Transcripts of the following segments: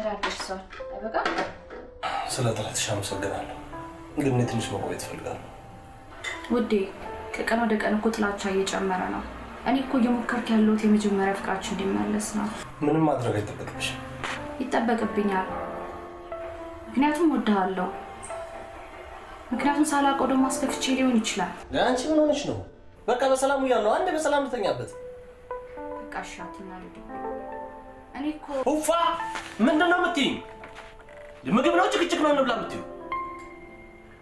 ያህል ደርሷል። አይበቃ? ስለ ጥረትሽ አመሰግናለሁ። ግን እኔ ትንሽ መቆየት እፈልጋለሁ። ውዴ ከቀን ወደ ቀን እኮ ጥላቻ እየጨመረ ነው። እኔ እኮ እየሞከርክ ያለሁት የመጀመሪያ ፍቅራችን እንዲመለስ ነው። ምንም ማድረግ አይጠበቅብሽም። ይጠበቅብኛል። ምክንያቱም ወድሃለሁ። ምክንያቱም ሳላውቀው ደግሞ አስከፍቼ ሊሆን ይችላል። አንቺ ምን ሆነሽ ነው? በቃ በሰላም ያለው አንዴ በሰላም ልተኛበት። በቃ ሻትና ልጅ እኔ እኮ ኡፋ ምንድነው የምትይኝ? ምግብ ነው ጭቅጭቅ ነው እንብላ የምትይው?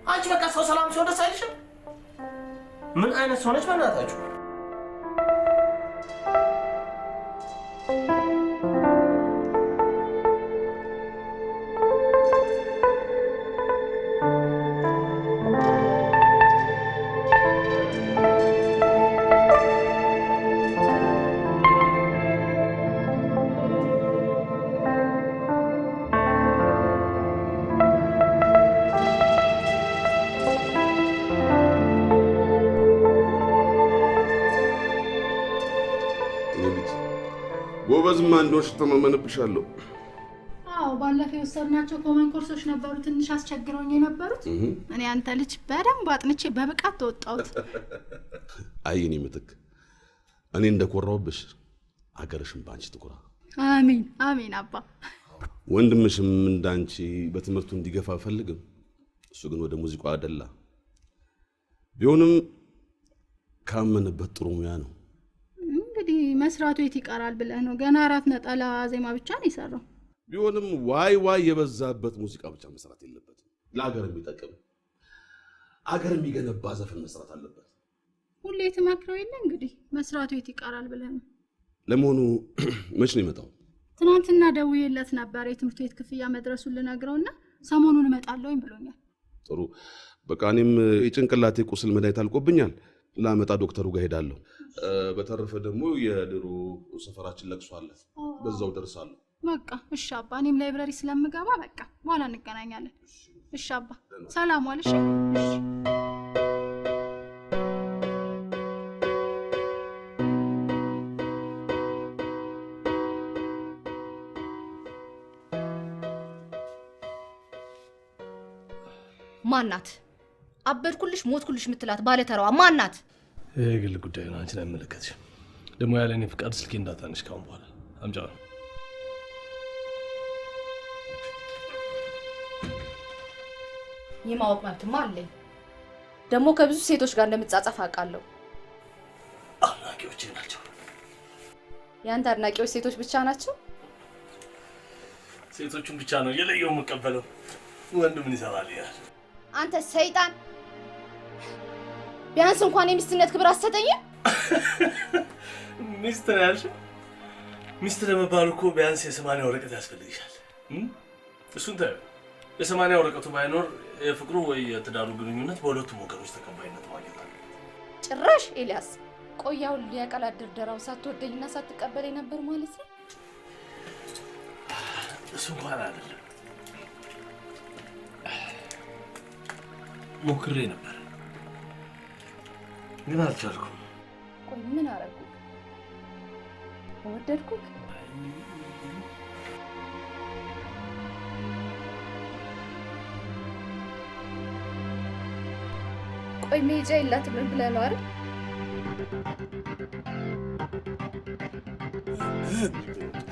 አንቺ በቃ ሰው ሰላም ሲሆን ደስ አይልሽም? ምን አይነት ሰው ነች በእናታችሁ? ጎበዝማ እንደሆንሽ ተማመንብሻለሁ። አዎ ባለፈው የወሰድናቸው ኮመን ኮርሶች ነበሩ ትንሽ አስቸግረውኝ የነበሩት። እኔ አንተ ልጅ በደንብ አጥንቼ በብቃት ተወጣሁት። አይ እኔ ምትክ እኔ እንደኮራውብሽ አገርሽም ባንቺ ትኩራ። አሜን አሜን አባ። ወንድምሽም እንዳንቺ በትምህርቱ እንዲገፋ ፈልግም። እሱ ግን ወደ ሙዚቃው አደላ። ቢሆንም ካመነበት ጥሩ ሙያ ነው። እንግዲህ መስራቱ የት ይቀራል ብለህ ነው? ገና 4 ነጠላ ዜማ ብቻ ነው የሰራው። ቢሆንም ዋይ ዋይ የበዛበት ሙዚቃ ብቻ መስራት የለበትም። ለሀገር የሚጠቅም አገር የሚገነባ ዘፈን መስራት አለበት። ሁሌ ትመክረው የለ እንግዲህ መስራቱ የት ይቀራል ብለህ ነው። ለመሆኑ መች ነው የመጣው? ትናንትና ደውዬለት ነበር የትምህርት ቤት ክፍያ መድረሱን ልነግረውና ሰሞኑን እመጣለሁኝ ብሎኛል። ጥሩ በቃ እኔም የጭንቅላቴ ቁስል መድኃኒት አልቆብኛል። ላመጣ ዶክተሩ ጋር ሄዳለሁ። በተረፈ ደግሞ የድሮ ሰፈራችን ለቅሶ አለ፣ በዛው ደርሳለሁ። በቃ እሺ አባ። እኔም ላይብረሪ ስለምገባ በቃ በኋላ እንገናኛለን። እሺ አባ ሰላም ዋልሽ። ማናት? አበድኩልሽ ሞትኩልሽ ምትላት ባለተራዋ ማናት? የግል ጉዳይ ነው፣ አንቺን አይመለከትሽም። ደግሞ ያለኔ ፍቃድ ስልኬ እንዳታነሽ ካሁን በኋላ አምጫው። የማወቅ መብትማ አለኝ። ደግሞ ከብዙ ሴቶች ጋር እንደምጻጻፍ አውቃለሁ። አድናቂዎቼ ናቸው። ያንተ አድናቂዎች ሴቶች ብቻ ናቸው? ሴቶቹን ብቻ ነው የለየው የምቀበለው። ወንድ ምን ይሰራል ይላል። አንተ ሰይጣን! ቢያንስ እንኳን የሚስትነት ክብር አትሰጠኝም? ሚስት ነው ያልሽው? ሚስት ለመባል እኮ ቢያንስ የ80 ወረቀት ያስፈልግሻል። እሱን ታዩ። የ80 ወረቀቱ ባይኖር የፍቅሩ ወይ የትዳሩ ግንኙነት በሁለቱም ወገኖች ተቀባይነት ማግኘት አለበት። ጭራሽ ኤልያስ ቆያው ሊያቀላድ ድርደራው ሳትወደኝና ሳትቀበለኝ ነበር ማለት ነው? እሱ እንኳን አይደለም። ሞክሬ ነበር ግን አልቻልኩም። ቆይ ምን አረጉ? ወደድኩ? ቆይ ሜጃ የላትም ብለህ ነው አይደል?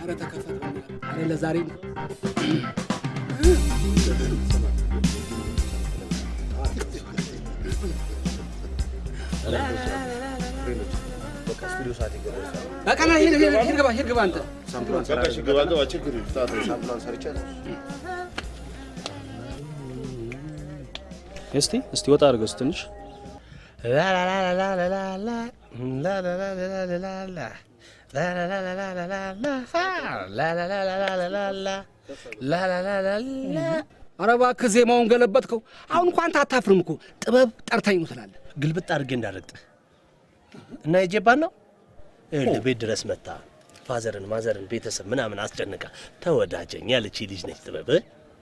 አረ ተከፈተ። አረ ለዛሬ በቃ ና ሄድ ግባ አንተ ሳምፕላን ሰራሽ ገባ ችግር ይፍታ። ሳምፕላን ሰርቻ እስቲ ወጣ አድርገው ትንሽ ኧረ እባክህ ዜማውን ገለበጥከው። አሁን እንኳን አታፍርም እኮ ጥበብ ጠርታኝ ነው ትላለህ። ግልብጥ አድርጌ እንዳረጥ እና የጀባን ነው ቤት ድረስ መጣ። ፋዘርን ማዘርን ቤተሰብ ምናምን አስጨንቃ ተወዳጀኝ ያለች ልጅ ነች ጥበብ።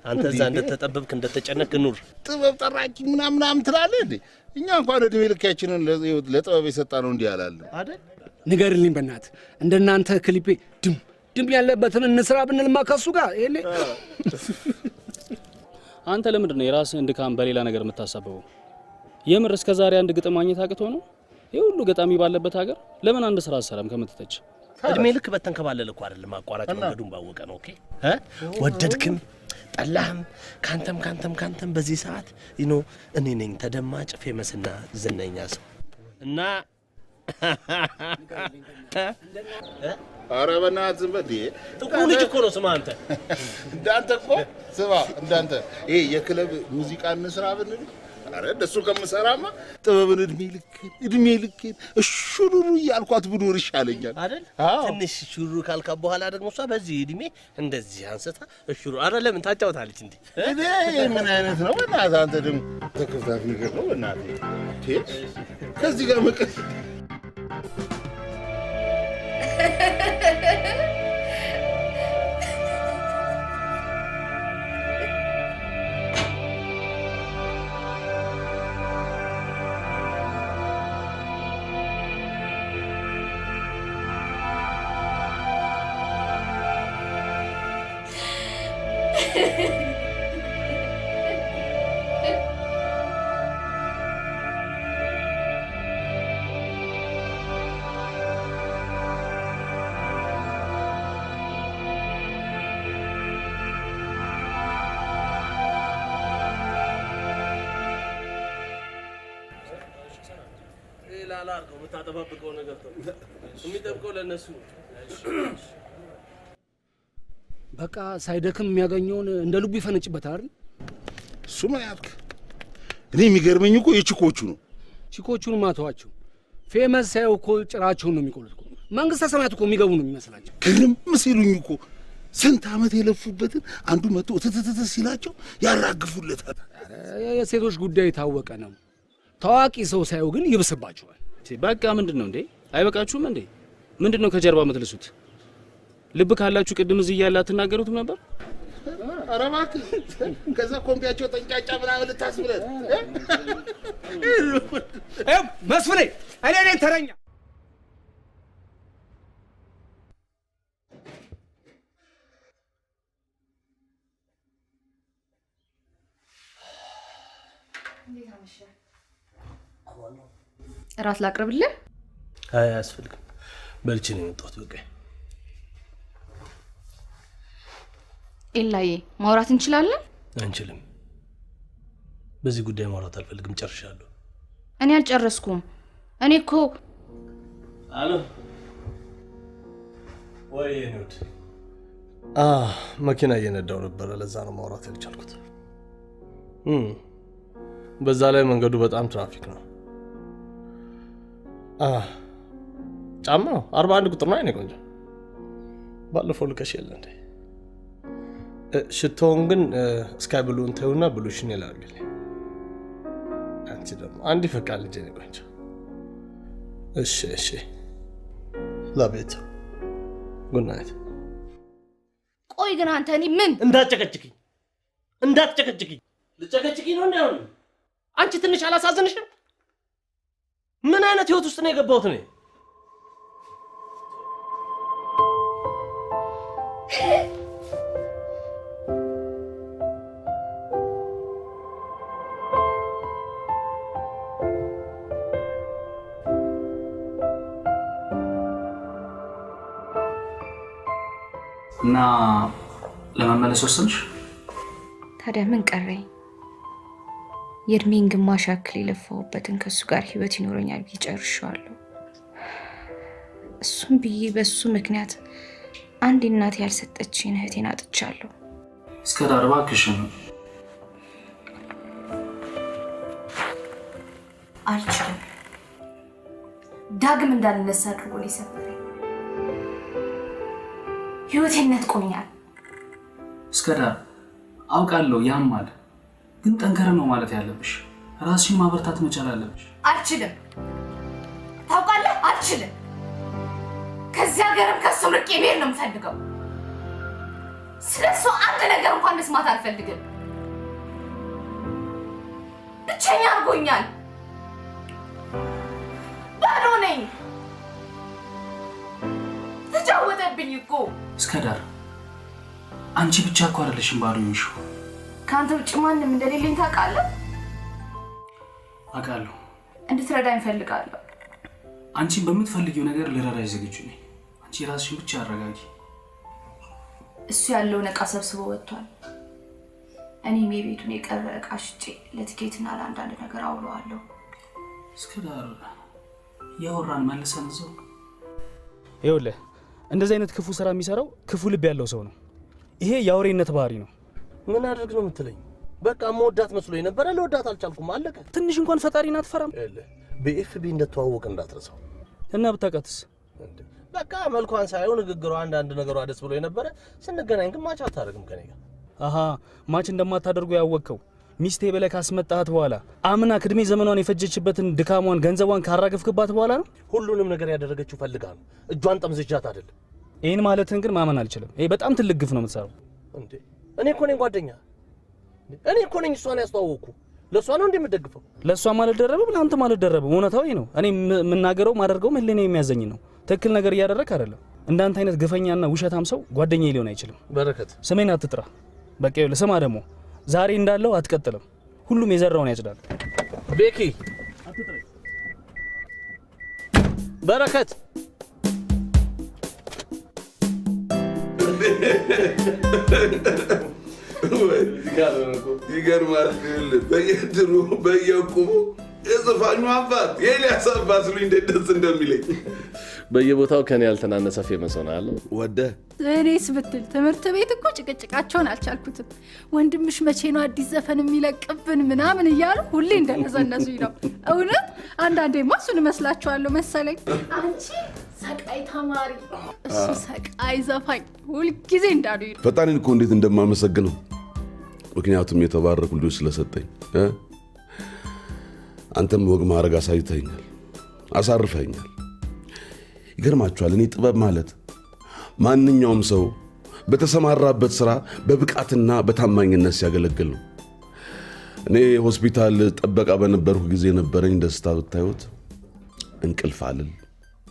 አንተ እዛ እንደተጠበብክ እንደተጨነቅ ኑር። ጥበብ ጠራቂ ምናምን ትላለህ እንዴ? እኛ እንኳን እድሜ ልካችንን ለጥበብ የሰጣ ነው እንዲህ ያላለ አይደል? ንገርልኝ በእናትህ እንደናንተ ክሊፔ ድም ያለበትን እንስራ ብንልማ ከሱ ጋር ይሄኔ አንተ ለምንድን ነው የራስህን ድካም በሌላ ነገር የምታሳበበው? የምር እስከ ዛሬ አንድ ግጥም ማግኘት አቅቶ ነው? የሁሉ ገጣሚ ባለበት ሀገር ለምን አንድ ስራ አሰራም ከምትተች? እድሜ ልክ በተንከባለለ እኮ አይደለም አቋራጭ መንገዱን ባወቀ ነው። ኦኬ ወደድክም ጠላህም ካንተም በዚህ ሰዓት እኔ ነኝ ተደማጭ ፌመስና ዝነኛ ሰው እና ኧረ በእናትህ ዝም በል። ጥቁሩ ልጅ እኮ ነው። ስማ አንተ እንዳንተ እኮ ስማ እንዳንተ ይሄ የክለብ ሙዚቃ እንስራ ብንል ኧረ እንደሱ ከምሰራማ ጥበብን እድሜ ልኬን እሹሩሩ እያልኳት ብኖር ይሻለኛል አይደል? ትንሽ ሹሩ ካልካ በኋላ ደግሞ እሷ በዚህ እድሜ እንደዚህ አንስታ እሹሩ ኧረ ለምን ታጫውታለች እንዴ? እኔ ምን አይነት ነው በእናትህ አንተ ደግሞ ተከፍታት ነገር ነው በእናትህ ከዚህ ጋር መቀስ ላላርገው የምታጠባብቀው ነገር የሚጠብቀው ለነሱ በቃ ሳይደክም የሚያገኘውን እንደ ልቡ ይፈነጭበታል። እሱ ምን ያልክ? እኔ የሚገርመኝ እኮ የቺኮቹ ነው። ቺኮቹን ማተዋቸው ፌመስ ሳይው እኮ ጭራቸውን ነው የሚቆሉት እኮ መንግስተ ሰማያት እኮ የሚገቡ ነው የሚመስላቸው። ግርም ሲሉኝ እኮ ስንት ዓመት የለፉበትን አንዱ መጥቶ ትትትት ሲላቸው ያራግፉለታል። የሴቶች ጉዳይ የታወቀ ነው። ታዋቂ ሰው ሳይው ግን ይብስባቸዋል። በቃ ምንድነው እንዴ? አይበቃችሁም እንዴ? ምንድነው ከጀርባ የምትልሱት? ልብ ካላችሁ ቅድም እዚህ እያለ አትናገሩትም ነበር? ኧረ እባክህ ከዛ ኮምፒያቸው ጠንጫጫ ምናምን ልታስብለት መስፍኔ እኔ ነኝ ተረኛ። እራት ላቅርብልህ? አይ አያስፈልግም። በልቼ ነው የመጣሁት። በቃ ኤላዬ ማውራት እንችላለን? አንችልም። በዚህ ጉዳይ ማውራት አልፈልግም። ጨርሻለሁ። እኔ አልጨረስኩም። እኔ እኮ አሎ ወይ ኑት መኪና እየነዳው ነበረ። ለዛ ነው ማውራት ያልቻልኩት። በዛ ላይ መንገዱ በጣም ትራፊክ ነው። ጫማው 41 ቁጥር ነው። አይኔ ቆንጆ ባለፈው ልከሽ የለ እንዴ? ሽቶውን ግን ስካይ ብሉን ተውና ብሉሽን ይላልኝ። አንቺ ደግሞ አንድ ይፈቃል ልጅ ነው ቆንጆ። እሺ ለቤት ጉድ ናይት። ቆይ ግን አንተ እኔ ምን እንዳትጨቀጭቅኝ ልጨቀጭቅኝ ነው እንዳይሆን። አንቺ ትንሽ አላሳዝንሽም? ምን አይነት ህይወት ውስጥ ነው የገባሁት እኔ? እና ለመመለስ ወሰንሽ? ታዲያ ምን ቀረኝ? የእድሜን ግማሽ ያክል የለፋሁበትን ከእሱ ጋር ህይወት ይኖረኛል ብዬ ጨርሼዋለሁ። እሱም ብዬ በሱ ምክንያት አንድ እናቴ ያልሰጠችኝ እህቴን አጥቻለሁ። እስከ ዳር እባክሽን። አልችልም። ዳግም እንዳልነሳ አድርጎ ነው የሰበረኝ። ህይወቴን ነጥቆኛል። እስከ ዳር አውቃለሁ፣ ያማል። ግን ጠንከረ ነው ማለት ያለብሽ። ራስሽን ማበርታት መቻል አለብሽ። አልችልም። ታውቃለህ፣ አልችልም። ከዚህ ሀገርም ከሱም ርቄ መሄድ ነው የምፈልገው። ስለሱ አንድ ነገር እንኳን መስማት አልፈልግም። ብቸኛ አድርጎኛል። ባዶ ነኝ። ተጫወተብኝ እኮ። እስከ ዳር አንቺ ብቻ እኮ አይደለሽም ባዶ ይንሽው። ከአንተ ውጭ ማንም እንደሌለኝ ታውቃለህ? አውቃለሁ። እንድትረዳኝ እፈልጋለሁ። አንቺን በምትፈልጊው ነገር ልረዳሽ ዝግጁ ነኝ። አንቺ ራስሽን ብቻ አረጋጊ። እሱ ያለውን ዕቃ ሰብስቦ ወጥቷል። እኔም የቤቱን የቀረ ዕቃ ሽጬ ለትኬትና ለአንዳንድ ነገር አውለዋለሁ። እስከ ዳር ያወራን መልሰን እዛው። ይኸውልህ እንደዚህ አይነት ክፉ ስራ የሚሰራው ክፉ ልብ ያለው ሰው ነው። ይሄ የአውሬነት ባህሪ ነው። ምን አድርግ ነው የምትለኝ? በቃ መወዳት መስሎኝ ነበረ፣ ለወዳት አልቻልኩም። አለቀ። ትንሽ እንኳን ፈጣሪን አትፈራም? በኤፍቢ እንደተዋወቅ እንዳትረሳው። እና ብታውቃትስ? በቃ መልኳን ሳይሆን ንግግሯ፣ አንዳንድ ነገሯ ደስ ብሎ የነበረ ስንገናኝ ግን ማች አታደርግም ከኔ ጋር። አሃ ማች እንደማታደርጉ ያወቅከው ሚስቴ ብለህ ካስመጣሃት በኋላ አምና ክድሜ ዘመኗን የፈጀችበትን ድካሟን ገንዘቧን ካራገፍክባት በኋላ ነው። ሁሉንም ነገር ያደረገችው ፈልጋ ነው። እጇን ጠምዝጃት አይደለም። ይህን ማለትን ግን ማመን አልችልም። ይሄ በጣም ትልቅ ግፍ ነው የምትሰራው። እንዴ እኔ እኮ ነኝ ጓደኛ፣ እኔ እኮ ነኝ እሷን ያስተዋወቅኩ። ለእሷ ነው እንደምደግፈው። ለእሷ አልደረብም፣ ለአንተም አልደረብም። እውነታው ይሄ ነው። እኔ የምናገረው ማደርገው ህሊና የሚያዘኝ ነው። ትክክል ነገር እያደረግህ አይደለም። እንዳንተ አይነት ግፈኛና ውሸታም ሰው ጓደኛዬ ሊሆን አይችልም። በረከት ስሜን ስሜን አትጥራ። በቃ ይኸውልህ ስማ፣ ደግሞ ዛሬ እንዳለው አትቀጥልም። ሁሉም የዘራውን ያጭዳል። ቤኪ በረከት ይገርማል። በየድሩ በየቁሙ የዘፋኙ አባት የኤልያስ አባት ስሉኝ እንዴት ደስ እንደሚለኝ። በየቦታው ከኔ ያልተናነሰ ፌመስ ሆናል። ወደህ እኔስ ብትል ትምህርት ቤት እኮ ጭቅጭቃቸውን አልቻልኩትም። ወንድምሽ መቼ ነው አዲስ ዘፈን የሚለቅብን ምናምን እያሉ ሁሌ እንደነዘነዙኝ ነው። እውነት አንዳንዴማ እሱን እመስላችኋለሁ መሰለኝ። አንቺ ሰቃይ ተማሪ፣ እሱ ሰቃይ ዘፋኝ ሁልጊዜ እንዳሉኝ ነው። ፈጣሪን እኮ እንዴት እንደማመሰግነው። ምክንያቱም የተባረኩ ልጆች ስለሰጠኝ። አንተም ወግ ማድረግ አሳይተኛል፣ አሳርፈኛል። ይገርማችኋል፣ እኔ ጥበብ ማለት ማንኛውም ሰው በተሰማራበት ስራ በብቃትና በታማኝነት ሲያገለግል ነው። እኔ ሆስፒታል ጠበቃ በነበርኩ ጊዜ የነበረኝ ደስታ ብታዩት፣ እንቅልፍ አልል፣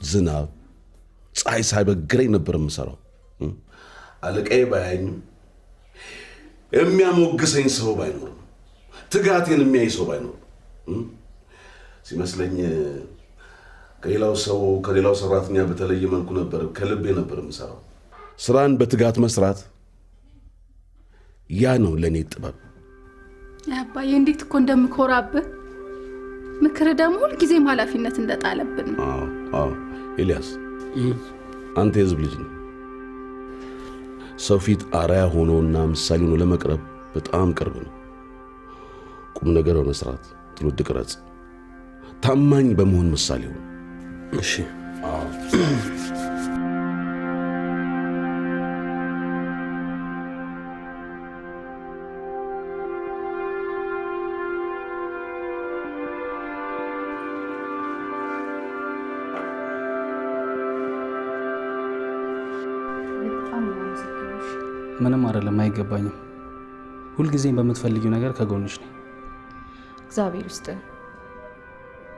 ዝናብ ፀሐይ ሳይበግረኝ ነበር የምሰራው። አለቃዬ ባያኝም የሚያሞግሰኝ ሰው ባይኖርም ትጋቴን የሚያይ ሰው ባይኖርም ሲመስለኝ ከሌላው ሰራተኛ በተለየ መልኩ ነበር ከልቤ ነበር የምሰራው። ስራን በትጋት መስራት ያ ነው ለኔ ጥበብ። አባዬ እንዴት እኮ እንደምኮራብህ። ምክር ደግሞ ሁልጊዜም ኃላፊነት እንደጣለብን ነው። አዎ ኤልያስ፣ አንተ የህዝብ ልጅ ነው። ሰው ፊት አርአያ ሆኖና ምሳሌ ሆኖ ለመቅረብ በጣም ቅርብ ነው። ቁም ነገር በመስራት ትውልድ ቅረጽ፣ ታማኝ በመሆን ምሳሌ ሆኖ። እሺ ምንም አይደለም፣ አይገባኝም። ሁልጊዜም በምትፈልጊው ነገር ከጎንሽ ነኝ። እግዚአብሔር ውስጥ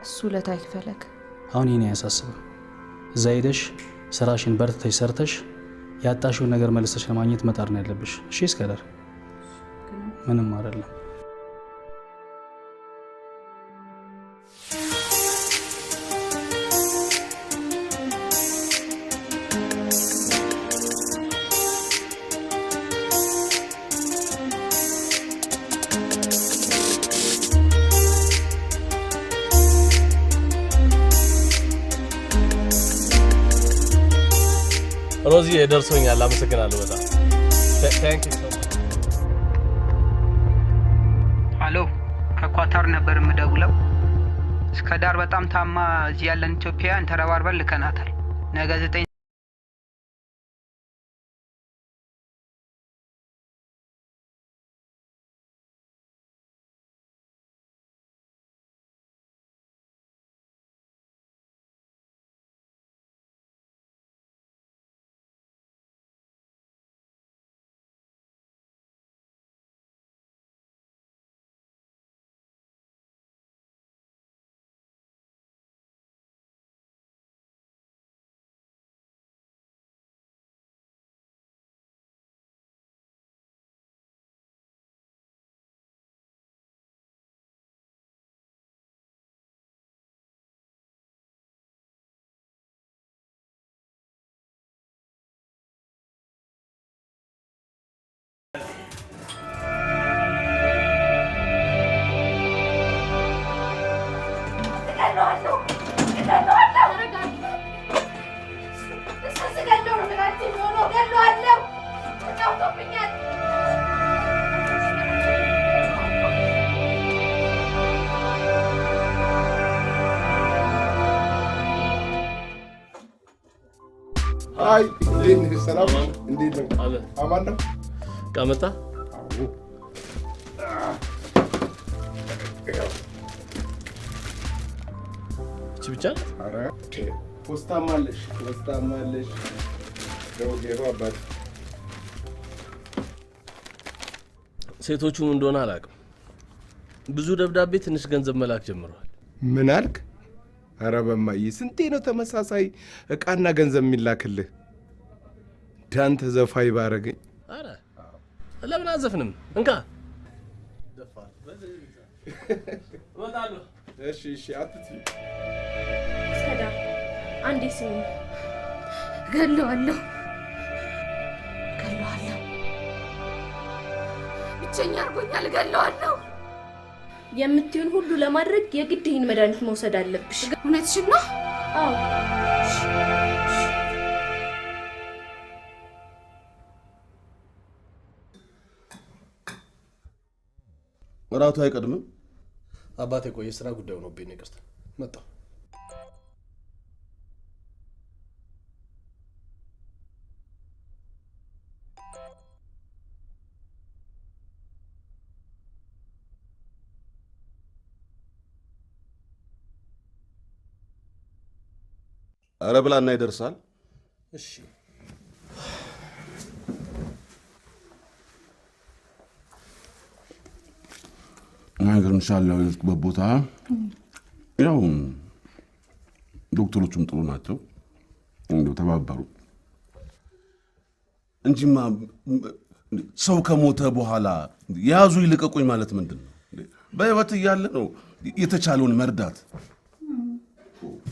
እሱ ለታይክ ፈለግ። አሁን ይሄን አያሳስብም። እዛ ሄደሽ ስራሽን በርትተሽ ሰርተሽ ያጣሽውን ነገር መልሰሽ ለማግኘት መጣር ነው ያለብሽ። እሺ እስከዳር ምንም አይደለም። ሮዚ ደርሶኛል። አመሰግናለሁ በጣም ታንክ ዩ። አሎ፣ ከኳታር ነበር የምደውለው። እስከ ዳር በጣም ታማ እዚህ ያለን ኢትዮጵያውያን ተረባርበን ልከናታል። ነገ 9 አይ ሰላም እንዴት ነው? አማን ነው? ቃመጣ እቺ ብቻ? ኧረ ፖስታም አለሽ ጌሮ አባት ሴቶቹን እንደሆነ አላውቅም። ብዙ ደብዳቤ፣ ትንሽ ገንዘብ መላክ ጀምረዋል። ምን አልክ? ኧረ በማዬ ስንቴ ነው ተመሳሳይ እቃና ገንዘብ የሚላክልህ? ዳንተ ዘፋይ ባረገኝ። ኧረ ለምን አዘፍንም? እንካ እሺ አትይ። ሰዳር አንዴ ስሚ። ገለዋለሁ ብቸኛ አድርጎኛል። ገለዋለሁ። የምትሆን ሁሉ ለማድረግ የግድ ይህን መድኃኒት መውሰድ አለብሽ። እውነትሽን ነው? አዎ። እራቱ አይቀድምም? አባቴ ቆይ የሥራ ጉዳይ ሆኖብኝ ነው። ይቅርታ መጣሁ። ኧረ ብላና ይደርሳል። እሺ ነገር እንሻለው የሄድኩበት ቦታ ያው ዶክተሮቹም ጥሩ ናቸው፣ እንደው ተባበሩ እንጂማ ሰው ከሞተ በኋላ ያዙ ይልቀቁኝ ማለት ምንድን ነው? በህይወት እያለ ነው የተቻለውን መርዳት።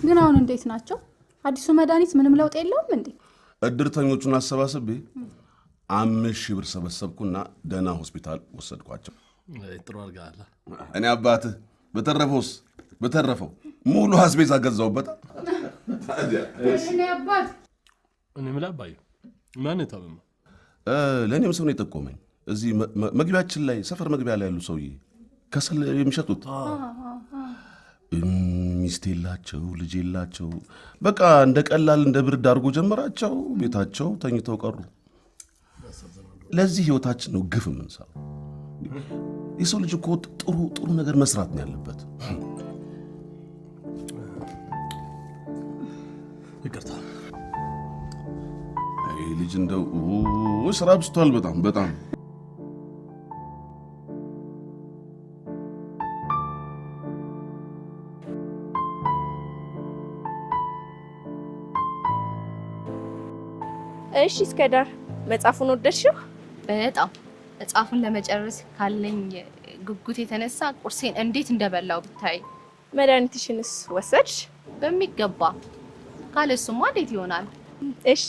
ግን አሁን እንዴት ናቸው? አዲሱ መድኃኒት ምንም ለውጥ የለውም እንዴ? እድርተኞቹን አሰባስቤ 5,000 ብር ሰበሰብኩና ደህና ሆስፒታል ወሰድኳቸው። ጥሩ አድርገሃል። እኔ አባትህ በተረፈው ሙሉ አስቤዛ ገዛሁበት። እኔ አባት እኔ ምን አባዬ ማን ታመመ? ለእኔም ሰው ነው የጠቆመኝ። እዚህ መግቢያችን ላይ ሰፈር መግቢያ ላይ ያሉ ሰውዬ ከሰል የሚሸጡት ሚስት የላቸው ልጅ የላቸው። በቃ እንደ ቀላል እንደ ብርድ አድርጎ ጀመራቸው። ቤታቸው ተኝተው ቀሩ። ለዚህ ህይወታችን ነው ግፍ የምንሰራው። የሰው ልጅ እኮ ጥሩ ነገር መስራት ነው ያለበት። ይቅርታ። አይ ልጅ እንደው ስራ ብስቷል በጣም። እሺ እስከዳር መጽሐፉን ወደድሽው? በጣም መጽሐፉን ለመጨረስ ካለኝ ጉጉት የተነሳ ቁርሴን እንዴት እንደበላው ብታይ። መድኃኒትሽንስ ወሰድሽ? በሚገባ። ካለሱማ እንዴት ይሆናል? እሺ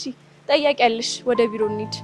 ጠያቂ ያለሽ፣ ወደ ቢሮ እንሂድ።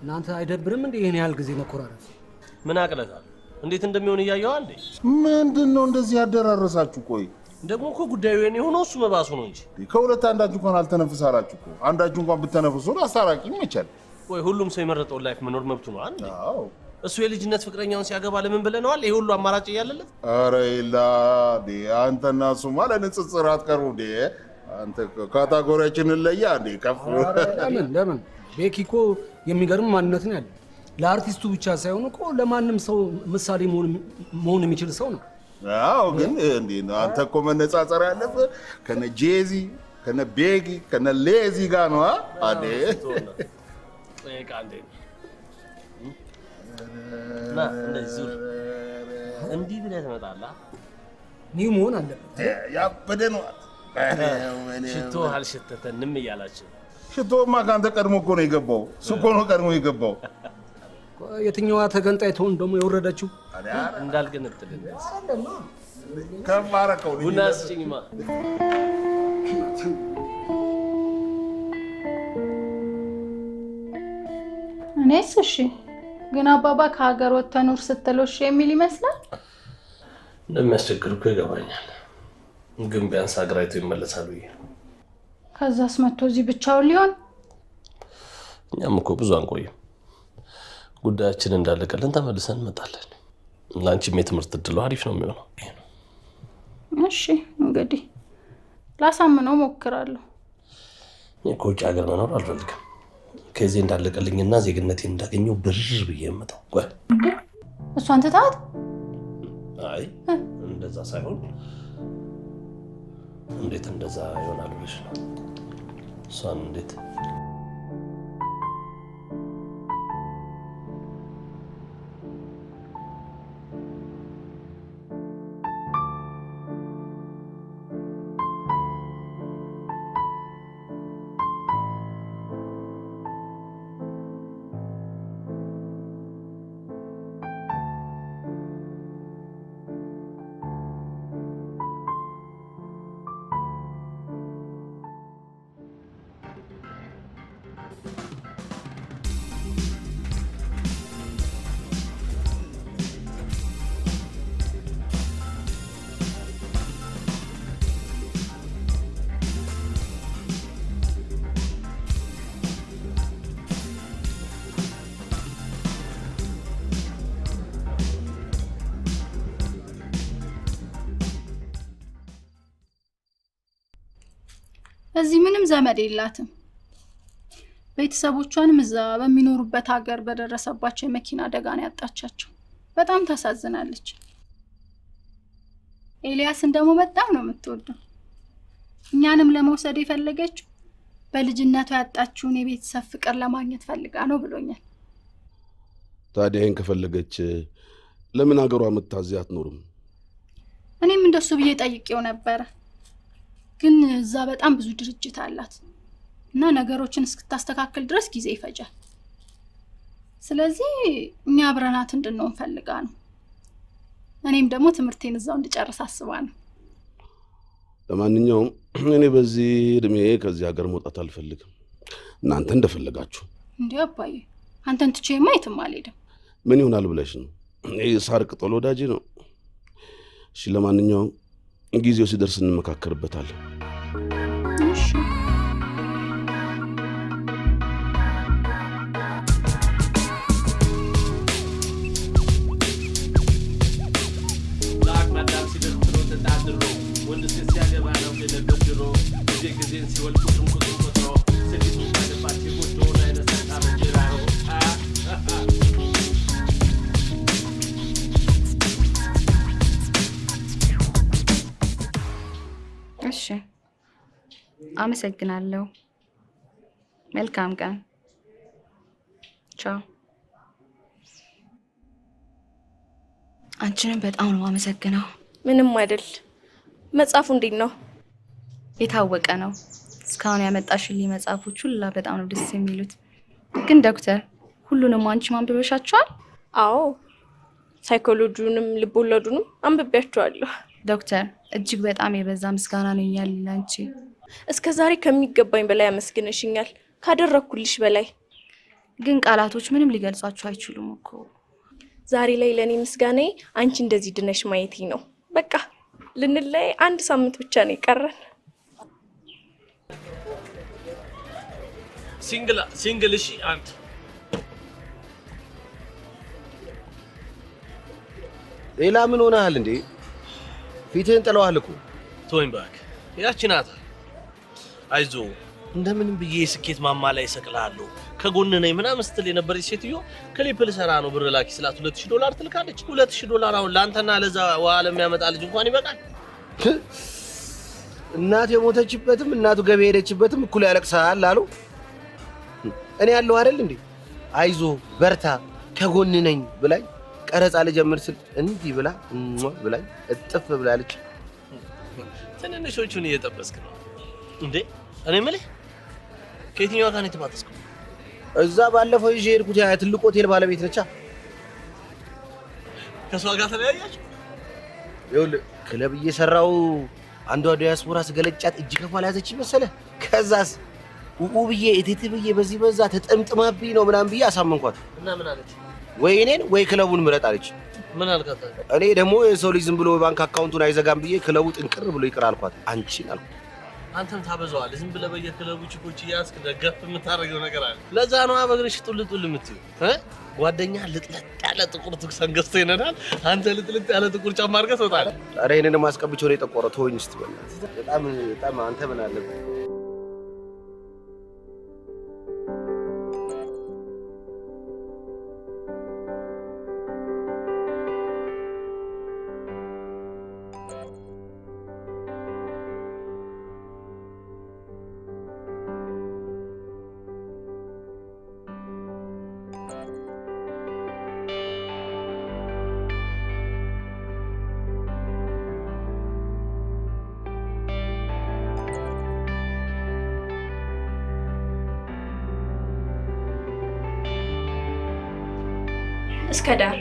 እናንተ አይደብርም እንዴ ይሄን ያህል ጊዜ መኮራረፍ? ምን አቅለታል? እንዴት እንደሚሆን እያየው አንዴ። ምንድነው እንደዚህ ያደራረሳችሁ? ቆይ ደግሞ እኮ ጉዳዩ የኔ ሆኖ እሱ መባሱ ነው እንጂ። ከሁለት አንዳችሁ እንኳን አልተነፍስ አላችሁ እኮ። አንዳችሁ እንኳን ብትነፍሱ አስታራቂ ይመቻል። ወይ ሁሉም ሰው የመረጠውን ላይፍ መኖር መብቱ ነው አንዴ። አዎ እሱ የልጅነት ፍቅረኛውን ሲያገባ ለምን ብለነዋል? ይሄ ሁሉ አማራጭ እያለለት። ኧረ ይላ አንተና እሱማ ለንጽጽር አትቀርቡ እንዴ። አንተ ካታጎሪያችንን ለያ እንዴ ከፍ። ለምን ቤኪ እኮ የሚገርም ማንነት ነው ያለው። ለአርቲስቱ ብቻ ሳይሆን እኮ ለማንም ሰው ምሳሌ መሆን የሚችል ሰው ነው። አዎ ግን እንዴ አንተ እኮ መነጻጸር ያለብህ ከነ ጄዚ ከነ ቤጊ ከነ ሌዚ ጋር ነው አይደል? እና እንደዚህ እንዲህ ብለህ ትመጣለህ። ኒው መሆን አለበት። ያበደ ነው። ሽቶ አልሸተተንም እያላችሁ። ሽቶማ ከአንተ ቀድሞ እኮ ነው የገባው። እሱ እኮ ነው ቀድሞ የገባው። የትኛዋ ተገንጣይ ትሆን ደግሞ የወረደችው? እንዳልገነጥልን ከማረከው ቡና ስጭኝማ። እኔስ እሺ፣ ግን አባባ ከሀገር ወጥተህ ኑር ስትለው እሺ የሚል ይመስላል። እንደሚያስቸግር እኮ ይገባኛል፣ ግን ቢያንስ ሀገራዊቱ ይመለሳሉ። ከዛስ መጥቶ እዚህ ብቻውን ሊሆን? እኛም እኮ ብዙ አንቆይም። ጉዳያችን እንዳለቀልን ተመልሰን እንመጣለን። ለአንቺም የትምህርት እድሉ አሪፍ ነው የሚሆነው። እሺ እንግዲህ ላሳምነው ሞክራለሁ። ከውጭ ሀገር መኖር አልፈልግም። ከዚህ እንዳለቀልኝና ዜግነቴን እንዳገኘው ብር ብዬ የምመጣው። እሷን ትታት? አይ እንደዛ ሳይሆን እንዴት እንደዛ ይሆናል ብለሽ ነው? እሷን እንዴት እዚህ ምንም ዘመድ የላትም። ቤተሰቦቿንም እዛ በሚኖሩበት ሀገር በደረሰባቸው የመኪና አደጋ ነው ያጣቻቸው። በጣም ታሳዝናለች። ኤልያስን ደግሞ በጣም ነው የምትወደው። እኛንም ለመውሰድ የፈለገችው በልጅነቷ ያጣችውን የቤተሰብ ፍቅር ለማግኘት ፈልጋ ነው ብሎኛል። ታዲያ ይሄን ከፈለገች ለምን ሀገሯ መታዘዝ አትኖርም? እኔም እንደሱ ብዬ ጠይቄው ነበረ፣ ግን እዛ በጣም ብዙ ድርጅት አላት እና ነገሮችን እስክታስተካክል ድረስ ጊዜ ይፈጃል። ስለዚህ እኛ አብረናት እንድንሆን ፈልጋ ነው። እኔም ደግሞ ትምህርቴን እዛው እንድጨርስ አስባ ነው። ለማንኛውም እኔ በዚህ እድሜ ከዚህ ሀገር መውጣት አልፈልግም። እናንተ እንደፈለጋችሁ። እንዴ አባዬ፣ አንተን ትቼማ የትም አልሄድም። ምን ይሆናል ብለሽ ነው? ሳር ቅጠል ወዳጅ ነው። እሺ፣ ለማንኛውም ጊዜው ሲደርስ እንመካከርበታለን። እሺ። እሺ፣ አመሰግናለሁ። መልካም ቀን። ቻው። አንቺንም በጣም ነው አመሰግነው። ምንም አይደል። መጽሐፉ እንዴት ነው? የታወቀ ነው። እስካሁን ያመጣሽልኝ መጽሐፎች ሁላ በጣም ነው ደስ የሚሉት። ግን ዶክተር፣ ሁሉንም አንቺ ማንበበሻቸዋል? አዎ፣ ሳይኮሎጂውንም ልቦለዱንም አንብቤያቸዋለሁ። ዶክተር፣ እጅግ በጣም የበዛ ምስጋና ነው ያለኝ ላንቺ። እስከ ዛሬ ከሚገባኝ በላይ አመስግነሽኛል፣ ካደረኩልሽ በላይ። ግን ቃላቶች ምንም ሊገልጿቸው አይችሉም እኮ። ዛሬ ላይ ለኔ ምስጋናዬ አንቺ እንደዚህ ድነሽ ማየቴ ነው። በቃ ልንለያይ 1 ሳምንት ብቻ ነው የቀረን። ሲንግል እሺ። አንተ ሌላ ምን ሆነሃል እንዴ? ፊትህን ጥለዋል እኮ። ተወኝ እባክህ። ያቺ ናት። አይዞህ እንደምንም ብዬ የስኬት ማማ ላይ እሰቅልሃለሁ ከጎን ነኝ ምናምን ስትል የነበረች ሴትዮ ክሊፕ ልሰራ ነው ብር ላኪ ስላት $2000 ትልካለች። $2000 አሁን ለአንተና ለዛ ውሃ ለሚያመጣ ልጅ እንኳን ይበቃል። እናት የሞተችበትም እናቱ ገበያ ሄደችበትም እኩል ያለቅሳል አሉ። እኔ ያለው አይደል እንዴ? አይዞህ በርታ ከጎን ነኝ ብላኝ ቀረጻ ልጀምር ስል እንዲህ ብላ ብላኝ እጥፍ ብላለች። ትንንሾቹን እየጠበስክ ነው እንዴ? እኔ የምልህ ከየትኛዋ ጋር ነው የተባተስከው? እዛ ባለፈው ይዤ ሄድኩት ያ ትልቅ ሆቴል ባለቤት ነቻ። ከሷ ጋር ተለያያችሁ? ይኸውልህ ክለብ እየሰራው አንዷ ዲያስፖራ ስገለጫት እጅ ከፋል ያዘች መሰለ። ከዛስ ውብዬ እቴት ብዬ በዚህ በዛ ተጠምጥማብኝ ነው ምናምን ብዬ አሳመንኳት። እና ምን አለች? ወይ እኔን ወይ ክለቡን ምረጥ አለች። ምን አልካት? እኔ ደግሞ የሰው ልጅ ዝም ብሎ ባንክ አካውንቱን አይዘጋም ብዬ ክለቡ ጥንቅር ብሎ ይቅር አልኳት። አንቺን አልኩ። አንተም ታበዛዋለህ። ዝም ብለህ በየክለቡ ቺኮች እያስክ ደገፍ የምታደርገው ነገር አለ። ለዛ ነው በእግርሽ ጡል የምትይው። ጓደኛ ልጥለጥ ያለ ጥቁር ትክሰን ገዝቶ ይነዳል። አንተ ልጥለጥ ያለ ጥቁር ጫማ አድርገህ ትወጣለህ። ኧረ እኔን ደግሞ አስቀብቼው ነው የጠቆረው። ተወኝ እስቲ በእናትህ። በጣም አንተ ምን አለብህ? እስከ ዳር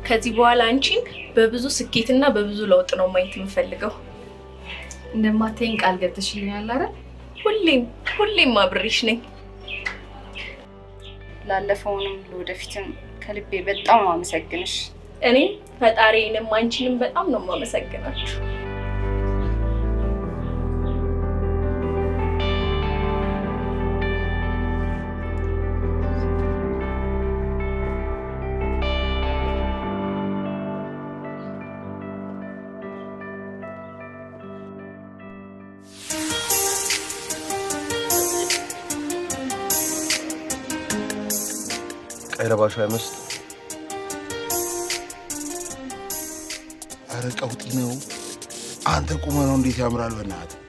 ከዚህ በኋላ አንቺን በብዙ ስኬትና በብዙ ለውጥ ነው ማየት የምፈልገው። እንደማታይኝ ቃል ገብተሽልኛል አይደል? ሁሌም አብሬሽ ነኝ። ላለፈውንም ለወደፊትም ከልቤ በጣም ነው አመሰግንሽ። እኔም ፈጣሪንም አንቺንም በጣም ነው የማመሰግናችሁ። አይረባሹ አይመስል። ኧረ ቀውጢ ነው። አንተ ቁመናው እንዴት ያምራል በእናትህ።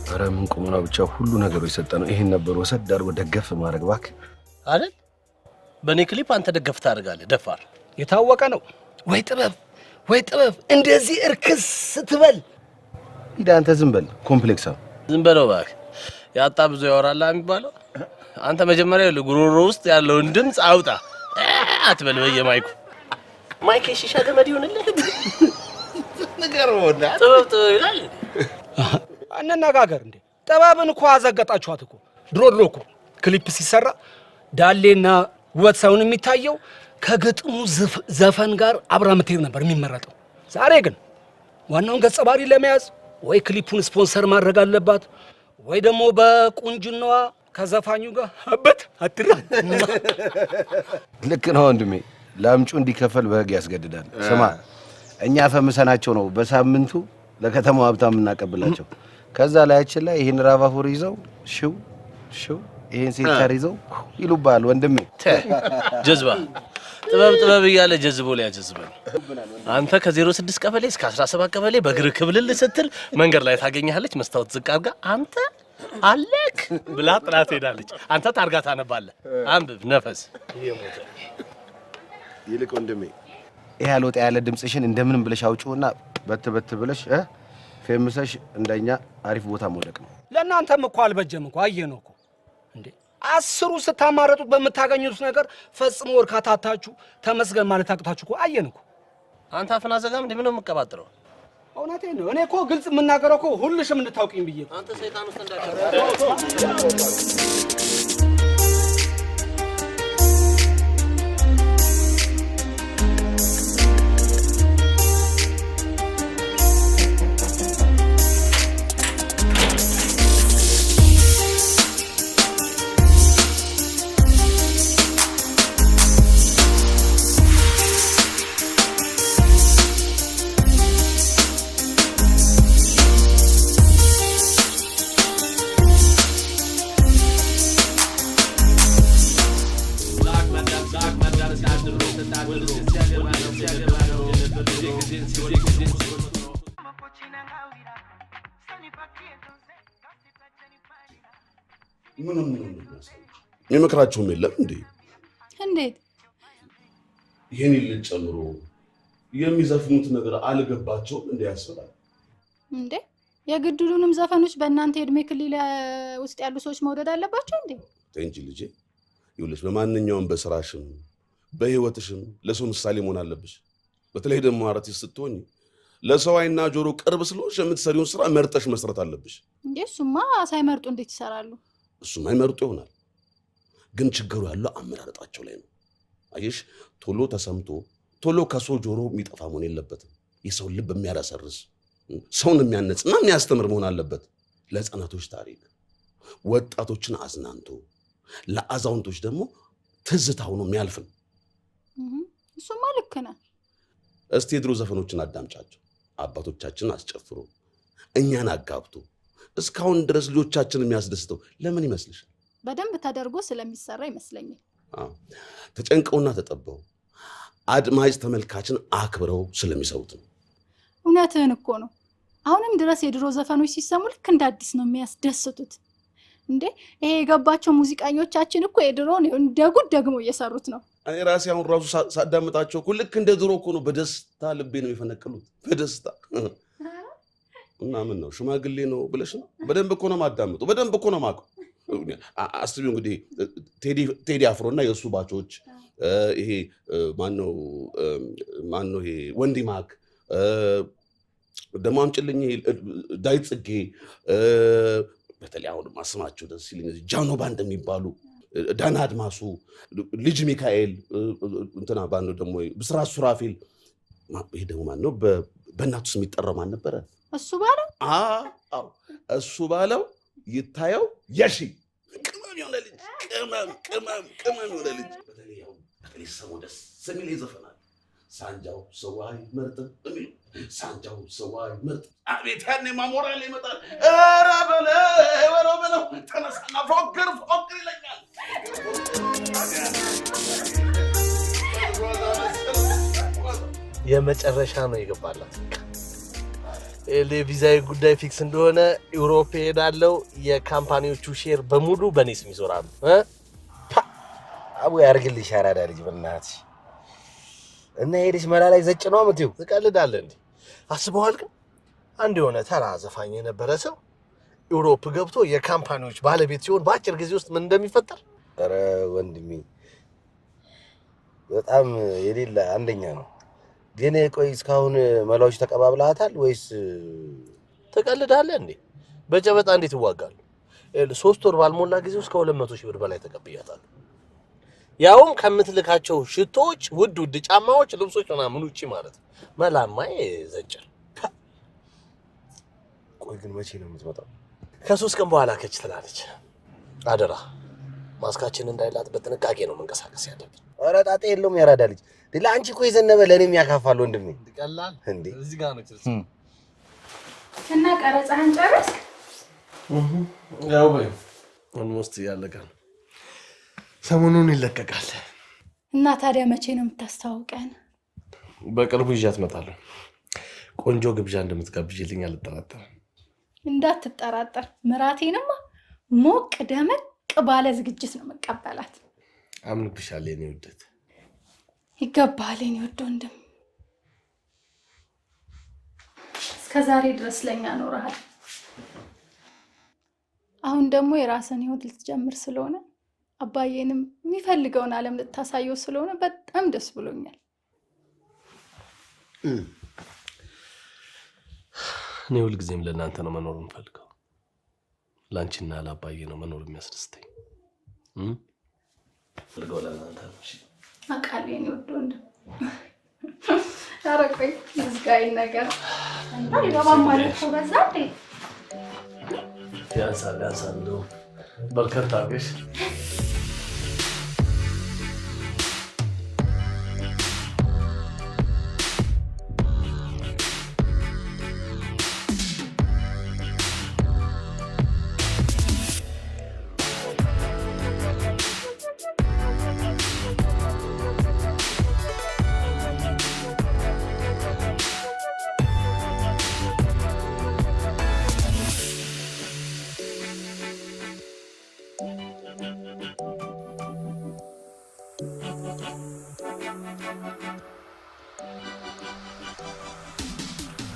ኧረ ምን ቁመናው ብቻ ሁሉ ነገሩ የሰጠነው ይሄን ነበር። ወሰድ አድርጎ ደገፍ ማድረግ እባክህ አይደል? በእኔ ክሊፕ አንተ ደገፍ ታደርጋለህ። ደፋር የታወቀ ነው። ወይ ጥበብ እንደዚህ እርክስ ስትበል ሂድ አንተ ዝም በል። ኮምፕሌክስ ነው። ዝም በለው እባክህ። ያጣ ብዙ ያወራል የሚባለው። አንተ መጀመሪያ ለጉሮሮ ውስጥ ያለውን ድምጽ አውጣ አትበል። በየማይኩ ማይክ ሺሻ ገመድ ይሆንልህ ነገር ወዳ ጥበብ ይላል። አነጋገር እንዴ ጥበብን እኮ አዘገጣችኋት እኮ። ድሮ እኮ ክሊፕ ሲሰራ ዳሌና ውበት ሳይሆን የሚታየው ከግጥሙ ዘፈን ጋር አብራ ምትሄድ ነበር የሚመረጠው። ዛሬ ግን ዋናውን ገጸ ባህሪ ለመያዝ ወይ ክሊፑን ስፖንሰር ማድረግ አለባት ወይ ደግሞ በቁንጅናዋ ከዘፋኙ ጋር አበት አትራ። ልክ ነው ወንድሜ። ላምጩ እንዲከፈል በህግ ያስገድዳል። ስማ እኛ ፈምሰናቸው ነው በሳምንቱ ለከተማው ሀብታም እናቀብላቸው። ከዛ ላያችን ላይ ይሄን ራቫፉር ይዘው ሽው ይሄን ሴታር ይዘው ይሉባል። ወንድሜ ጀዝባ ጥበብ እያለ ጀዝቦ ላይ ያጀዝበን። አንተ ከ06 ቀበሌ እስከ 17 ቀበሌ በእግር ክብልል ስትል መንገድ ላይ ታገኛለች። መስታወት ዝቅ አድርጋ አንተ አለክ ብላ ጥላት ሄዳለች። አንተ ታርጋ ታነባለህ። አንብብ ነፈስ ይሞተ። ይልቅ ወንድሜ ይሄ አልወጣ ያለ ድምጽሽን እንደምንም ብለሽ አውጪውና በት ብለሽ ፌምሰሽ እንደኛ አሪፍ ቦታ መውደቅ ነው። ለእናንተም እኮ አልበጀም እኮ አየነው እኮ እንዴ። 10ሩ ስታማረጡት በምታገኙት ነገር ፈጽሞ ወርካታታችሁ ተመስገን ማለት አቅታችሁ እኮ አየን እኮ። አንተ አፍና ዘጋም እንደምን ነው የምትቀባጥረው? እውነቴን ነው። እኔ እኮ ግልጽ የምናገረው እኮ ሁልሽም እንድታውቂኝ ብዬ እኮ። አንተ ሰይጣን ውስጥ እንዳትቀር። ምንም የመከራቸውም የለም እንዴ? እንዴት ይሄን ልጅ ጨምሮ የሚዘፍኑት ነገር አልገባቸውም እንዴ? ያስባል እንዴ? የግድሉንም ዘፈኖች በእናንተ የእድሜ ክልል ውስጥ ያሉ ሰዎች መውደድ አለባቸው እንዴ? እንጂ ልጄ ይኸውልሽ፣ በማንኛውም በስራሽም በህይወትሽም ለሰው ምሳሌ መሆን አለብሽ። በተለይ ደግሞ አርቲስት ስትሆኝ ለሰው ዓይንና ጆሮ ቅርብ ስለሆንሽ የምትሰሪውን ስራ መርጠሽ መስራት አለብሽ። እንዴ እሱማ ሳይመርጡ እንዴት ይሰራሉ? እሱማ ይመርጡ ይሆናል፣ ግን ችግሩ ያለው አመራረጣቸው ላይ ነው። አየሽ፣ ቶሎ ተሰምቶ ቶሎ ከሰው ጆሮ የሚጠፋ መሆን የለበትም። የሰውን ልብ የሚያረሰርስ ሰውን የሚያነጽና የሚያስተምር መሆን አለበት። ለሕፃናቶች ታሪክ፣ ወጣቶችን አዝናንቶ ለአዛውንቶች ደግሞ ትዝታ ሆኖ የሚያልፍ ነው። እሱማ ልክ ነህ። እስቲ የድሮ ዘፈኖችን አዳምጫቸው። አባቶቻችን አስጨፍሮ እኛን አጋብቶ እስካሁን ድረስ ልጆቻችን የሚያስደስተው ለምን ይመስልሻል? በደንብ ተደርጎ ስለሚሰራ ይመስለኛል። ተጨንቀውና ተጠበው አድማጭ ተመልካችን አክብረው ስለሚሰሩት ነው። እውነትህን እኮ ነው። አሁንም ድረስ የድሮ ዘፈኖች ሲሰሙ ልክ እንደ አዲስ ነው የሚያስደስቱት። እንዴ ይሄ የገባቸው ሙዚቀኞቻችን እኮ የድሮውን እንደ ጉድ ደግሞ እየሰሩት ነው። እኔ ራሴ አሁን ራሱ ሳዳምጣቸው እኮ ልክ እንደ ድሮ እኮ ነው። በደስታ ልቤ ነው የፈነቀሉት፣ በደስታ እና ምን ነው ሽማግሌ ነው ብለሽ ነው? በደንብ እኮ ነው ማዳምጡ፣ በደንብ እኮ ነው ማውቀው። አስቢው እንግዲህ ቴዲ አፍሮ እና የእሱ ባቾች፣ ይሄ ማነው ይሄ ወንዲ ማክ፣ ደግሞ አምጪልኝ ዳዊት ጽጌ፣ በተለይ አሁን ማስማቸው ደስ ይለኝ ጃኖ ባንድ የሚባሉ ዳና አድማሱ፣ ልጅ ሚካኤል፣ እንትና ባንዶ ደግሞ ብስራት ሱራፌል። ይሄ ደግሞ ማን ነው? በእናቱ ስም የሚጠራው ማን ነበረ? እሱ ባለው እሱ ባለው ይታየው የሺ ቅመም የሆነ ልጅ ቅመም የሆነ ልጅ። በተለይ ሰሙ ደስ የሚል ይዘፈናል። ሳንጃው ሰዋይ መርጥ የሚሉ ሳንጃው ሰዋይ መርጥ። አቤት ያኔ ማሞራል ይመጣል። ኧረ በለው ተነሳና ፎክር ይለኛል። የመጨረሻ ነው የገባላት። ለቪዛዊ ጉዳይ ፊክስ እንደሆነ ዩሮፕ ሄዳለው። የካምፓኒዎቹ ሼር በሙሉ በኔ ስም ይዞራሉ። አቡ ያርግልሽ አራዳ ልጅ በእናትሽ። እና ሄደሽ መላ ላይ ዘጭ ነው የምትይው? ትቀልዳለህ እንዴ? አስበዋል? ግን አንድ የሆነ ተራ ዘፋኝ የነበረ ሰው ዩሮፕ ገብቶ የካምፓኒዎች ባለቤት ሲሆን በአጭር ጊዜ ውስጥ ምን እንደሚፈጠር። ኧረ ወንድሜ በጣም የሌለ አንደኛ ነው። ግን ቆይ እስካሁን መላዎች ተቀባብለሃታል ወይስ? ትቀልዳለህ እንዴ? በጨበጣ እንዴት ይዋጋሉ? 3 ወር ባልሞላ ጊዜ ውስጥ ከ200 ሺህ ብር በላይ ተቀብያታለሁ። ያውም ከምትልካቸው ሽቶዎች፣ ውድ ጫማዎች፣ ልብሶች ምናምን ውጪ ማለት ነው። መላማ ዘጭር። ቆይ ግን መቼ ነው የምትመጣው? ከ3 ቀን በኋላ ከች ትላለች። አደራ ማስካችን እንዳይላት በጥንቃቄ ነው መንቀሳቀስ ያለብን። ኧረ ጣጣ የለውም ያራዳ ልጅ። ለአንቺ እኮ የዘነበ ለእኔም ያካፋል ወንድሜ። ይቀላል እንዴ? እዚህ ጋር ነው ትልስ እና ቀረጻህን ጨረስክ? ያው በይ ኦልሞስት ያለቀ ነው። ሰሞኑን ይለቀቃል። እና ታዲያ መቼ ነው የምታስተዋውቀን? በቅርቡ ይዣት እመጣለሁ። ቆንጆ ግብዣ እንደምትጋብዥልኝ አልጠራጠርም። እንዳትጠራጠር። ምራቴንማ ሞቅ ደመቅ ባለ ዝግጅት ነው መቀበላት። አምንብሻለሁ የኔ ውደት። ይገባል የኔ ውድ ወንድም። እስከ ዛሬ ድረስ ለኛ ኖረሃል። አሁን ደግሞ የራስን ህይወት ልትጀምር ስለሆነ አባዬንም የሚፈልገውን ዓለም ልታሳየው ስለሆነ በጣም ደስ ብሎኛል። እኔ ሁልጊዜም ለእናንተ ነው መኖር የምፈልገው። ላንቺና ለአባዬ ነው መኖር የሚያስደስተኝ። ፈልገው ለእናንተ ነው። እሺ አቃሌ ነው ወንድም። ኧረ ቆይ ዝጋይ ነገር እና ይገባም ማለት ነው። በዛ ያንሳል እንደው በርከት አድርገሽ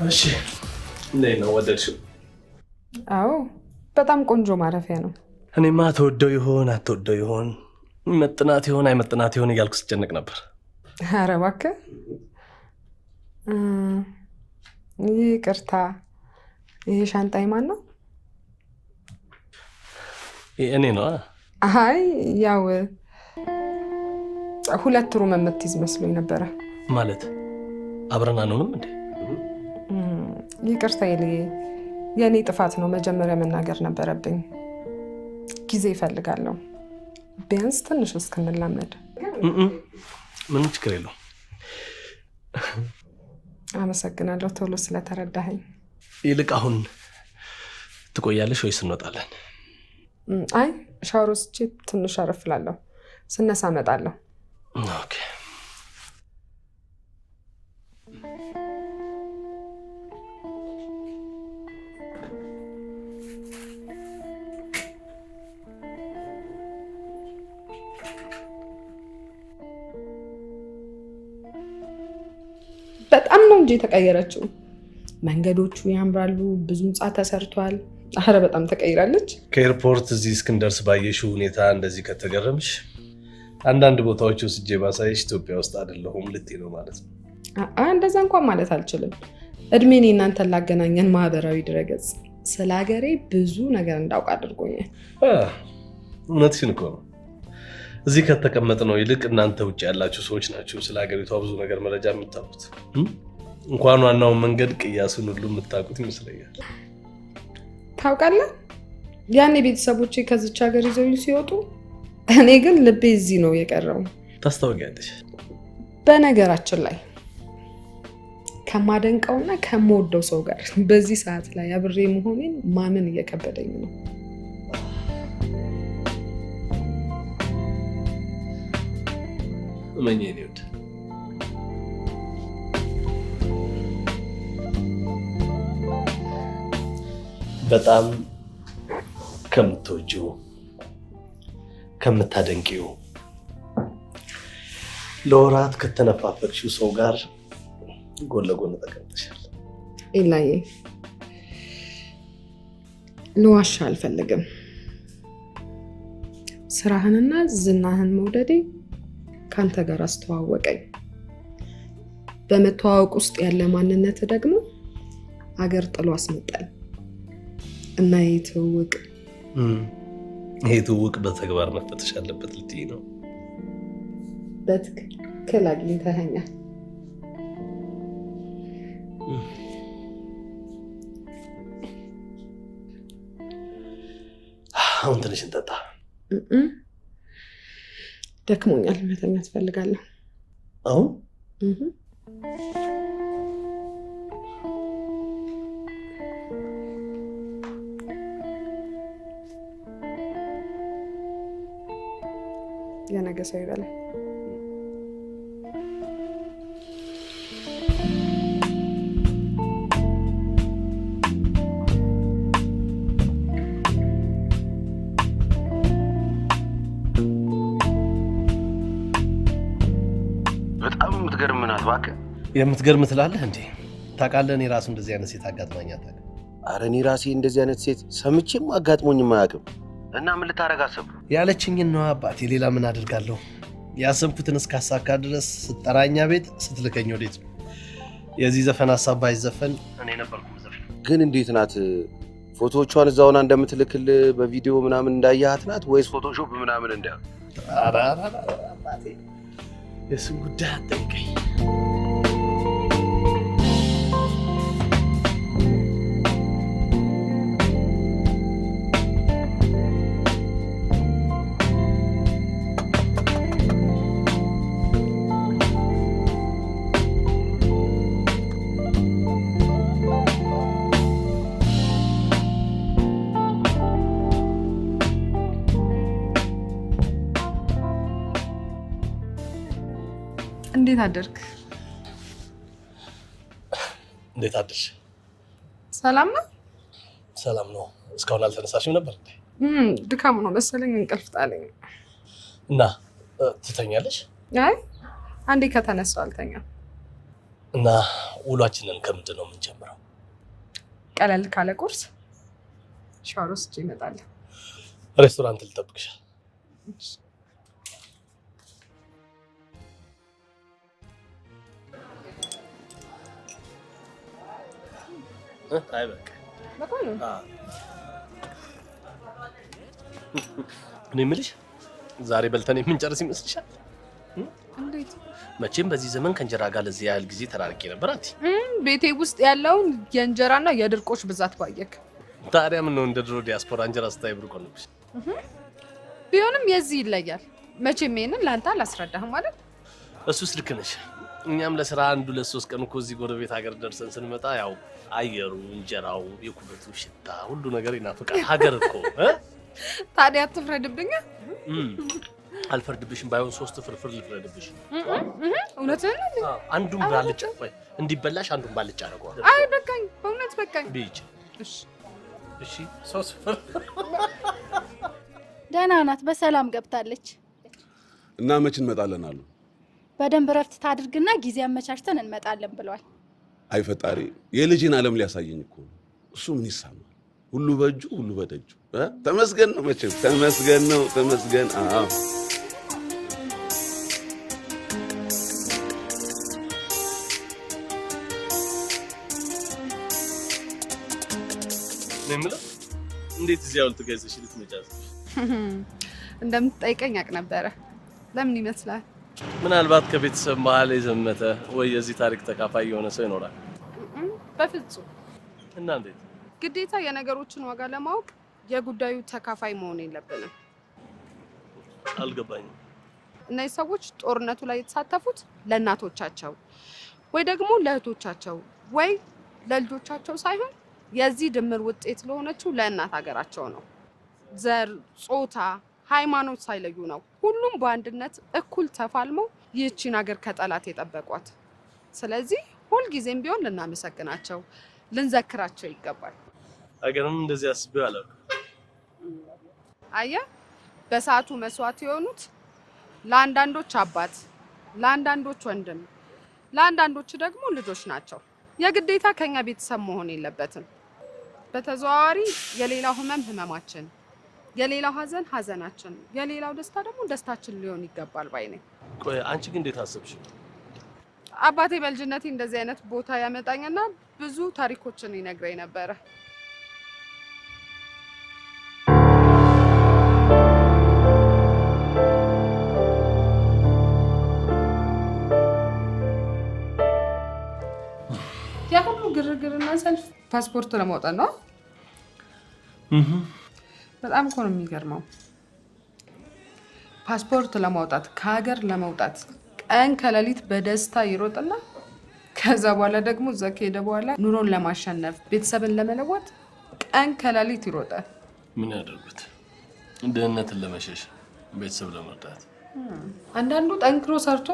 እሺ እንዴት ነው ወደድሽው? አዎ በጣም ቆንጆ ማረፊያ ነው። እኔማ ተወደው ይሆን አትወደው ይሆን መጥናት ይሆን አይመጥናት ይሆን እያልኩ ስጨነቅ ነበር። ኧረ እባክህ ይቅርታ፣ ይሄ ሻንጣይ ማን ነው? እኔ ነው። አይ ያው 2 ሩም የምትይዝ መስሎኝ ነበረ። ማለት አብረን አንሆንም እንዴ? ይቅርታ ይልዬ፣ የኔ ጥፋት ነው። መጀመሪያ መናገር ነበረብኝ። ጊዜ ይፈልጋለሁ፣ ቢያንስ ትንሽ እስክንላመድ። ምንም ችግር የለውም። አመሰግናለሁ ቶሎ ስለተረዳኸኝ። ይልቅ አሁን ትቆያለሽ ወይስ እንወጣለን? አይ ሻወር ወስጄ ትንሽ አረፍ እላለሁ። ስነሳ እመጣለሁ። ኦኬ። በጣም ነው እንጂ የተቀየረችው። መንገዶቹ ያምራሉ፣ ብዙ ህንጻ ተሰርቷል። አረ በጣም ተቀይራለች። ከኤርፖርት እዚህ እስክንደርስ ባየሽው ሁኔታ እንደዚህ ከተገረምሽ አንዳንድ ቦታዎች ወስጄ ባሳይሽ ኢትዮጵያ ውስጥ አይደለሁም ልትይ ነው ማለት ነው? እንደዛ እንኳን ማለት አልችልም። እድሜን እናንተን ላገናኘን ማህበራዊ ድረገጽ ስለ ሀገሬ ብዙ ነገር እንዳውቅ አድርጎኛል። እውነትሽን እኮ ነው። እዚህ ከተቀመጥ ነው ይልቅ እናንተ ውጭ ያላችሁ ሰዎች ናችሁ ስለ ሀገሪቷ ብዙ ነገር መረጃ የምታውቁት። እንኳን ዋናውን መንገድ ቅያሱን ሁሉ የምታውቁት ይመስለኛል። ታውቃለህ፣ ያኔ ቤተሰቦቼ ከዚች ሀገር ይዘውኝ ሲወጡ እኔ ግን ልቤ እዚህ ነው የቀረው። ታስታውቂያለሽ? በነገራችን ላይ ከማደንቀውና ከምወደው ሰው ጋር በዚህ ሰዓት ላይ አብሬ መሆኔን ማመን እየከበደኝ ነው። እመኚኝ እኔ ውድ፣ በጣም ከምትወጂው ከምታደንቂው ለወራት ከተነፋፈቅሽው ሰው ጋር ጎን ለጎን ተቀምጠሻል። ኢላዬ፣ ልዋሻ አልፈልግም። ስራህንና ዝናህን መውደዴ ካንተ ጋር አስተዋወቀኝ። በመተዋወቅ ውስጥ ያለ ማንነት ደግሞ አገር ጥሎ አስመጣኝ እና ይሄ ትውውቅ በተግባር መፈተሽ አለበት ልትይ ነው? በትክክል አግኝተኸኛል። አሁን ትንሽ እንጠጣ። ደክሞኛል፣ መተኛት እፈልጋለሁ። አሁን የነገ ሰው ይበላል። በጣም የምትገርም ናት እባክህ። የምትገርም ትላለህ እንዴ? ታውቃለህ፣ እኔ ራሱ እንደዚህ አይነት ሴት አጋጥማኝ አታውቅም። አረ እኔ ራሴ እንደዚህ አይነት ሴት ሰምቼም አጋጥሞኝም አያውቅም። እና ምን ልታረግ አሰብክ? ያለችኝን ነው አባቴ። ሌላ ምን አድርጋለሁ? ያሰብኩትን እስካሳካ ድረስ ስጠራኛ ቤት ስትልከኝ ወዴት ነው? የዚህ ዘፈን ሀሳብ ባይዘፈን እኔ ነበርኩ ዘፈን። ግን እንዴት ናት? ፎቶዎቿን እዛውና እንደምትልክል በቪዲዮ ምናምን እንዳያሃት ናት ወይስ ፎቶሾፕ ምናምን እንዲያ? ኧረ አባቴ የእሱን ጉዳይ አትጠይቀኝ። እንዴት አደርክ? እንዴት አደርሽ? ሰላም ነው? ሰላም ነው። እስካሁን አልተነሳሽም ነበር እንዴ? ድካሙ ነው መሰለኝ፣ እንቅልፍ ጣለኝ። እና ትተኛለሽ? አይ አንዴ ከተነሳው አልተኛም። እና ውሏችንን ከምንድን ነው የምንጀምረው? ቀለል ካለ ቁርስ ሻወር ወስጄ እመጣለሁ። ሬስቶራንት ልጠብቅሻል። አይ በቃ እኔ የምልሽ ዛሬ በልተን የምንጨርስ ይመስልሻል? እንዴት? መቼም በዚህ ዘመን ከእንጀራ ጋር ለዚህ ያህል ጊዜ ተራርቄ ነበር። አንቺ ቤቴ ውስጥ ያለውን የእንጀራና የድርቆሽ ብዛት ባየክ። ታዲያ ምን ነው እንደ ድሮ ዲያስፖራ እንጀራ ስታይ ብርቆ ነብሽ? ቢሆንም የዚህ ይለያል። መቼም ይሄንን ላንተ አላስረዳህም ማለት። እሱስ ልክ ነሽ። እኛም ለስራ 1-2-3 ቀን እኮ እዚህ ጎረቤት ሀገር ደርሰን ስንመጣ ያው አየሩ፣ እንጀራው፣ የኩበቱ ሽታ ሁሉ ነገር ይናፍቃል። ሀገር እኮ ታዲያ አትፍረድብኝ። አልፈርድብሽም። ባይሆን 3 ፍርፍር ልፍረድብሽ። እውነትህን ነው። አንዱን ባልጫ ወይ እንዲበላሽ አንዱን ባልጫ አደርገዋለሁ። አይ በቃኝ፣ በእውነት በቃኝ። ቢጭ እሺ እሺ። 3 ፍርፍር ደህና ናት፣ በሰላም ገብታለች። እና መች እንመጣለን አሉ? በደንብ ረፍት ታድርግና ጊዜ አመቻችተን እንመጣለን ብለዋል። አይ ፈጣሪ፣ የልጅን ዓለም ሊያሳየኝ እኮ ነው። እሱ ምን ይሳማል? ሁሉ በእጁ ሁሉ በደጁ። ተመስገን ነው መቼም፣ ተመስገን ነው፣ ተመስገን። አዎ ነምላ እንዴት እዚህ አውልት ገዝሽ ልትመጫዝ? እንደምትጠይቀኝ አቅ ነበረ። ለምን ይመስላል? ምናልባት ከቤተሰብ መሀል የዘመተ ወይ የዚህ ታሪክ ተካፋይ የሆነ ሰው ይኖራል። በፍጹም። እና እንዴት? ግዴታ የነገሮችን ዋጋ ለማወቅ የጉዳዩ ተካፋይ መሆን የለብንም። አልገባኝም። እነዚህ ሰዎች ጦርነቱ ላይ የተሳተፉት ለእናቶቻቸው ወይ ደግሞ ለእህቶቻቸው ወይ ለልጆቻቸው ሳይሆን የዚህ ድምር ውጤት ለሆነችው ለእናት ሀገራቸው ነው። ዘር፣ ጾታ፣ ሃይማኖት ሳይለዩ ነው ሁሉም በአንድነት እኩል ተፋልመው ይህቺን ሀገር ከጠላት የጠበቋት። ስለዚህ ሁልጊዜም ቢሆን ልናመሰግናቸው፣ ልንዘክራቸው ይገባል። ሀገርም እንደዚህ አስቤው አላውቅም። አየህ፣ በሰዓቱ መስዋዕት የሆኑት ለአንዳንዶች አባት፣ ለአንዳንዶች ወንድም፣ ለአንዳንዶች ደግሞ ልጆች ናቸው። የግዴታ ከኛ ቤተሰብ መሆን የለበትም። በተዘዋዋሪ የሌላው ህመም ህመማችን፣ የሌላው ሀዘን ሀዘናችን፣ የሌላው ደስታ ደግሞ ደስታችን ሊሆን ይገባል ባይ ነኝ። ቆይ አንቺ ግን እንዴት አሰብሽ? አባቴ በልጅነቴ እንደዚህ አይነት ቦታ ያመጣኝና ብዙ ታሪኮችን ይነግረኝ ነበረ። ያ ሁሉ ግርግርና ሰልፍ ፓስፖርት ለማውጣት ነው። በጣም እኮ ነው የሚገርመው። ፓስፖርት ለማውጣት ከሀገር ለመውጣት ቀን ከሌሊት በደስታ ይሮጥና ከዛ በኋላ ደግሞ እዛ ከሄደ በኋላ ኑሮን ለማሸነፍ ቤተሰብን ለመለወጥ ቀን ከሌሊት ይሮጣል። ምን ያደርጉት? ድህነትን ለመሸሽ ቤተሰብ ለመርዳት። አንዳንዱ ጠንክሮ ሰርቶ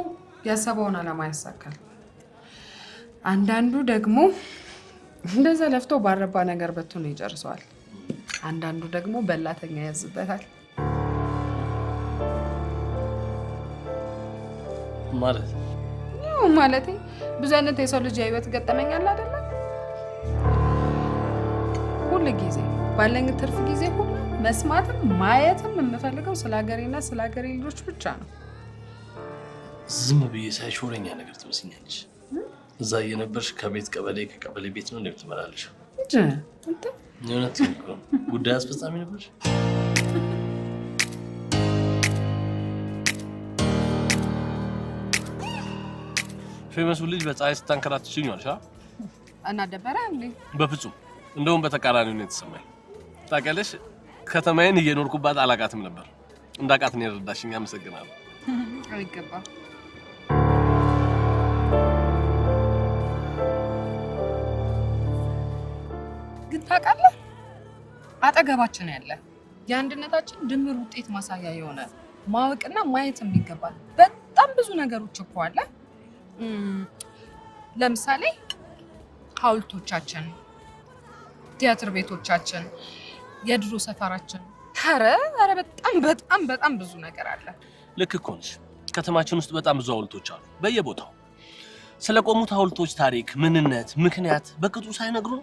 ያሰበውን ዓላማ ያሳካል። አንዳንዱ ደግሞ እንደዛ ለፍቶ ባረባ ነገር በትኖ ይጨርሰዋል። አንዳንዱ ደግሞ በላተኛ ያዝበታል። ማለት ያው ማለቴ ብዙ አይነት የሰው ልጅ የህይወት ገጠመኛል አይደለ? ሁሉ ጊዜ ባለኝ ትርፍ ጊዜ ሁሉ መስማትም ማየትም የምፈልገው ስለ ሀገሬና ስለ ሀገሬ ልጆች ብቻ ነው። ዝም ብዬ ሳይሾረኛ ነገር ትመስኛለሽ። እዛ እየነበርሽ ከቤት ቀበሌ ከቀበሌ ቤት ነው እንደምትመላለሽ። እውነት ነው። ጉዳይ አስፈጻሚ ነበርሽ? ፌመሱ ልጅ በፀሐይ ስታንከራትሽኝ ዋልሽ እና ደበረ እንዴ? በፍጹም እንደውም በተቃራኒው ነው የተሰማኝ። ታውቂያለሽ፣ ከተማዬን እየኖርኩባት አላውቃትም ነበር። እንዳውቃት ነው የረዳሽኝ። አመሰግናለሁ። አይገባም። ግን ታውቃለህ፣ አጠገባችን ያለ የአንድነታችን ድምር ውጤት ማሳያ የሆነ ማወቅና ማየት የሚገባል በጣም ብዙ ነገሮች እኮ አለ። ለምሳሌ ሐውልቶቻችን፣ ቲያትር ቤቶቻችን፣ የድሮ ሰፈራችን። ኧረ በጣም ብዙ ነገር አለ። ልክ እኮ ነሽ። ከተማችን ውስጥ በጣም ብዙ ሐውልቶች አሉ በየቦታው። ስለቆሙት ሐውልቶች ታሪክ፣ ምንነት፣ ምክንያት በቅጡ ሳይነግሩ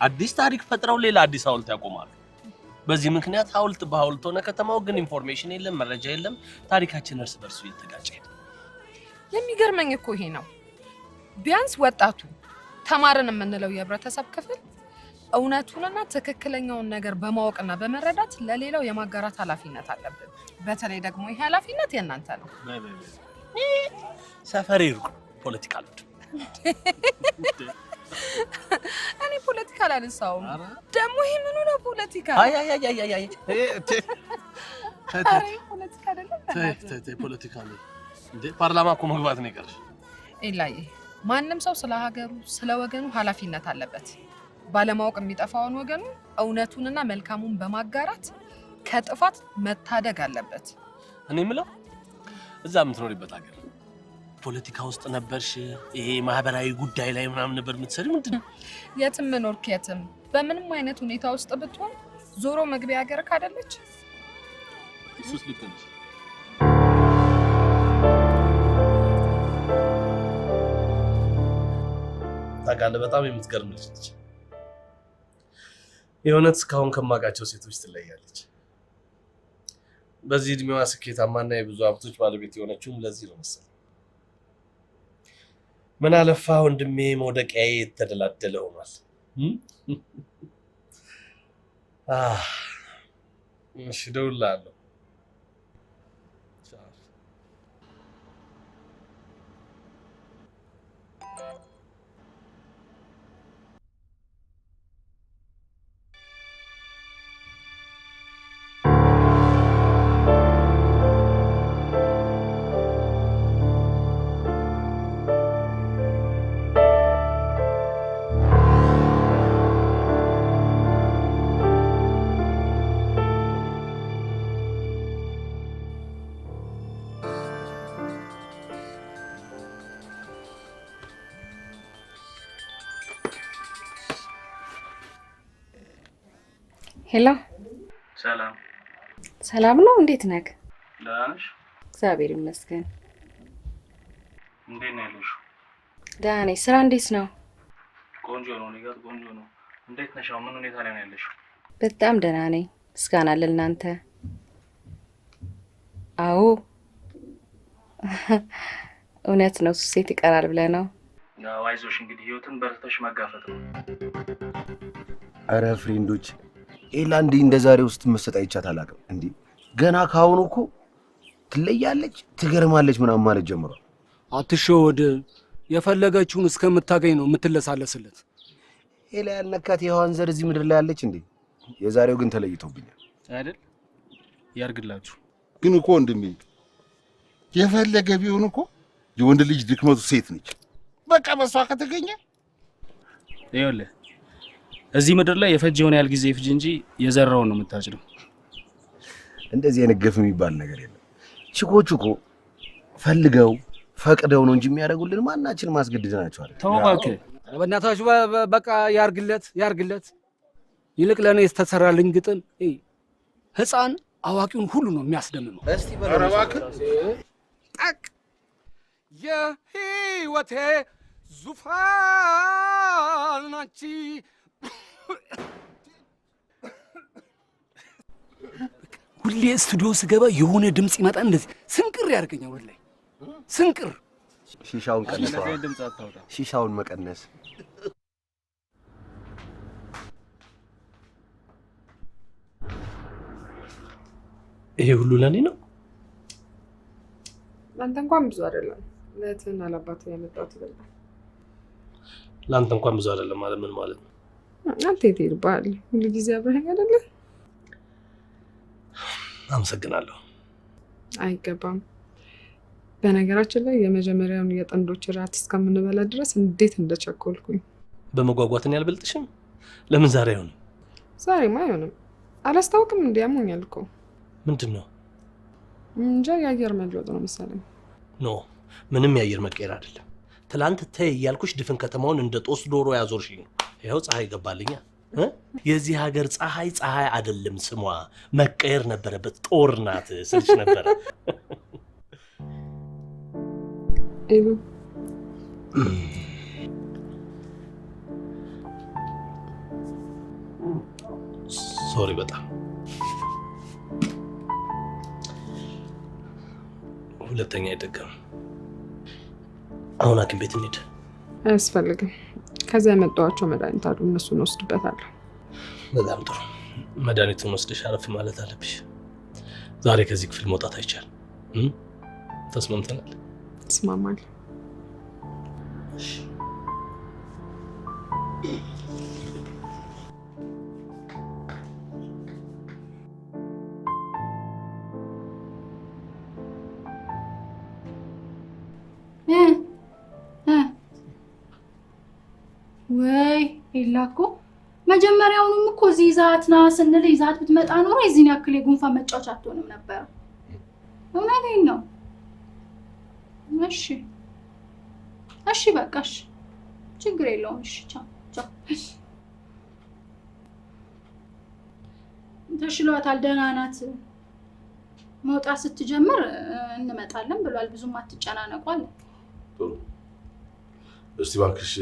አዲስ ታሪክ ፈጥረው ሌላ አዲስ ሐውልት ያቆማሉ። በዚህ ምክንያት ሐውልት በሐውልት ሆነ። ከተማው ግን ኢንፎርሜሽን የለም፣ መረጃ የለም። ታሪካችን እርስ በርሱ እየተጋጨ ሄደ። የሚገርመኝ እኮ ይሄ ነው። ቢያንስ ወጣቱ ተማርን የምንለው የህብረተሰብ ክፍል እውነቱንና ትክክለኛውን ነገር በማወቅና በመረዳት ለሌላው የማጋራት ኃላፊነት አለብን። በተለይ ደግሞ ይሄ ኃላፊነት የእናንተ ነው። ሰፈሬ ሩቅ ፖለቲካ አሉት። እኔ ፖለቲካ አላነሳውም። ደግሞ ይሄ ምኑ ነው ፖለቲካ? አይ ፖለቲካ አይደለም። ተይ ፖለቲካ ነው እንዴ? ፓርላማ እኮ መግባት ነው የቀረሽ። ኢላዬ ማንም ሰው ስለ ሀገሩ ስለ ወገኑ ኃላፊነት አለበት። ባለማወቅ የሚጠፋውን ወገኑ እውነቱንና መልካሙን በማጋራት ከጥፋት መታደግ አለበት። እኔ የምለው እዛ የምትኖሪበት ሀገር ፖለቲካ ውስጥ ነበርሽ? ይሄ ማህበራዊ ጉዳይ ላይ ምናምን ነበር የምትሰሪው? ምንድን ነው? የትም ኖርክ የትም በምንም አይነት ሁኔታ ውስጥ ብትሆን ዞሮ መግቢያ ሀገር ካደለች እሱስ ልክ ነሽ። ታውቃለህ በጣም የምትገርም ልጅ ነች። የእውነት እስካሁን ከማውቃቸው ሴቶች ትለያለች። በዚህ እድሜዋ ስኬታማና የብዙ ሀብቶች ባለቤት የሆነችውም ለዚህ ነው መሰለኝ። ምን አለፋ ወንድሜ መውደቂያዬ የተደላደለ ሆኗል። እሺ እደውልልሃለሁ። ሄሎ ሰላም። ሰላም ነው? እንዴት ነህ? ደህና ነሽ? እግዚአብሔር ይመስገን። እንዴት ነው ያለሽው? ደህና ነኝ። ስራ እንዴት ነው? ቆንጆ ነው። እኔ ጋር ቆንጆ ነው። እንዴት ነሽ? አሁን ምን ሁኔታ ላይ ነው ያለሽው? በጣም ደህና ነኝ። ምስጋና ለእናንተ። አዎ እውነት ነው። ሱሴት ይቀራል ብለህ ነው? ያው አይዞሽ እንግዲህ ህይወትን በርተሽ መጋፈጥ ነው። አረ ፍሬንዶች ኤላንዲ እንደ ዛሬው ስትመሰጥ አይቻት አላውቅም። እንዴ ገና ካሁኑ እኮ ትለያለች፣ ትገርማለች ምናምን ማለት ጀምሯል። አትሸወድ። የፈለገችውን እስከምታገኝ ነው የምትለሳለስለት። ኤላ ያልነካት የሔዋን ዘር እዚህ ምድር ላይ አለች እንዴ? የዛሬው ግን ተለይቶብኛል አይደል? ያርግላችሁ። ግን እኮ ወንድሜ የፈለገ ቢሆን እኮ የወንድ ልጅ ድክመቱ ሴት ነች። በቃ በሷ ከተገኘ ይኸውልህ እዚህ ምድር ላይ የፈጀውን ያህል ጊዜ ይፍጅ እንጂ የዘራውን ነው የምታጭደው። እንደዚህ አይነት ገፍ የሚባል ነገር የለም። ቺኮቹ እኮ ፈልገው ፈቅደው ነው እንጂ የሚያደርጉልን ማናችን ማስገድደናቸው አይደል? ተው እባክህ በእናታችሁ በቃ ያርግለት። ይልቅ ለእኔ የተሰራልኝ ግጥም ህፃን አዋቂውን ሁሉ ነው የሚያስደምመው። እስቲ በእባክህ ጠቅ የህይወቴ ዙፋን አንቺ ሁሌ ስቱዲዮ ስገባ የሆነ ድምጽ ይመጣ እንደዚህ ስንቅር ያደርገኛል። ወላሂ ስንቅር። ሺሻውን ቀነሰ። ሺሻውን መቀነስ። ይሄ ሁሉ ለኔ ነው? ለአንተ እንኳን ብዙ አይደለም። ለእህትና ለአባትህ ያመጣሁት ይበልጣል። ለአንተ እንኳን ብዙ አይደለም ማለት ምን ማለት ነው? አንተ የት ሄድብሃል? ሁሉ ጊዜ አብረኸኝ አይደለ? አመሰግናለሁ። አይገባም። በነገራችን ላይ የመጀመሪያውን የጥንዶች ራት እስከምንበላ ድረስ እንዴት እንደቸኮልኩኝ። በመጓጓትን ያልበልጥሽም። ለምን ዛሬ አይሆንም? ዛሬማ አይሆንም። አላስታውቅም። እንዲያሞኛል እኮ። ምንድን ነው? እንጃ የአየር መለወጥ ነው መሰለኝ። ኖ ምንም የአየር መቀየር አይደለም። ትላንት ተይ እያልኩሽ ድፍን ከተማውን እንደ ጦስ ዶሮ ያዞርሽኝ ነው። ይኸው ፀሐይ ገባልኛ። የዚህ ሀገር ፀሐይ ፀሐይ አይደለም ስሟ፣ መቀየር ነበረበት። ጦር ናት ስልሽ ነበረ። ኤሉ ሶሪ በጣም ሁለተኛ አይደገም። አሁን ሐኪም ቤት እንሂድ። አያስፈልግም። ከዚያ የመጣኋቸው መድኃኒት አሉ፣ እነሱን ወስድበታለሁ። በጣም ጥሩ። መድኃኒቱን ወስደሽ አረፍ ማለት አለብሽ። ዛሬ ከዚህ ክፍል መውጣት አይቻልም። ተስማምተናል? ተስማማል። ወይ ይላኮ መጀመሪያውንም እኮ እዚህ ይዛት ና ስንል ይዛት ብትመጣ ኖሮ የዚህን ያክል የጉንፋን መጫወቻ አትሆንም ነበር። እውነቴን ነው። እሺ በቃሽ፣ ችግር የለውም። እሺ ቻው ቻው። ተሽሏታል፣ ደህና ናት። መውጣት ስትጀምር እንመጣለን ብሏል። ብዙም አትጨናነቁ አለ። ጥሩ። እስቲ እባክሽ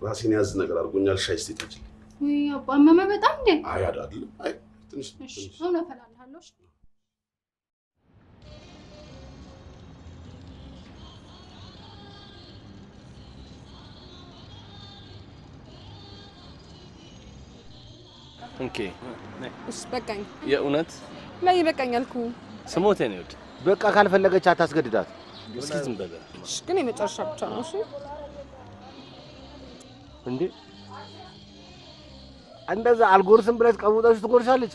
ራሴን ያዝ ነገር አድርጎኛል። ሻይ እስቲ ጠጪልኝ። ወይ አባ አመመ በጣም እንዴ? አይ አይደል፣ አይ ትንሽ እሺ አሁን እፈላልሃለሁ። ኦኬ እሺ በቃኝ። የእውነት ላይ በቃኝ አልኩ። ስሞቴ ነው ይወድ። በቃ ካልፈለገች አታስገድዳት። እስኪ ዝም በለ። እሺ ግን የመጨረሻ ብቻ ነው። እሺ እንዴ እንደዛ አልጎርስም ብለሽ ቀውጠሽ ትጎርሻለች።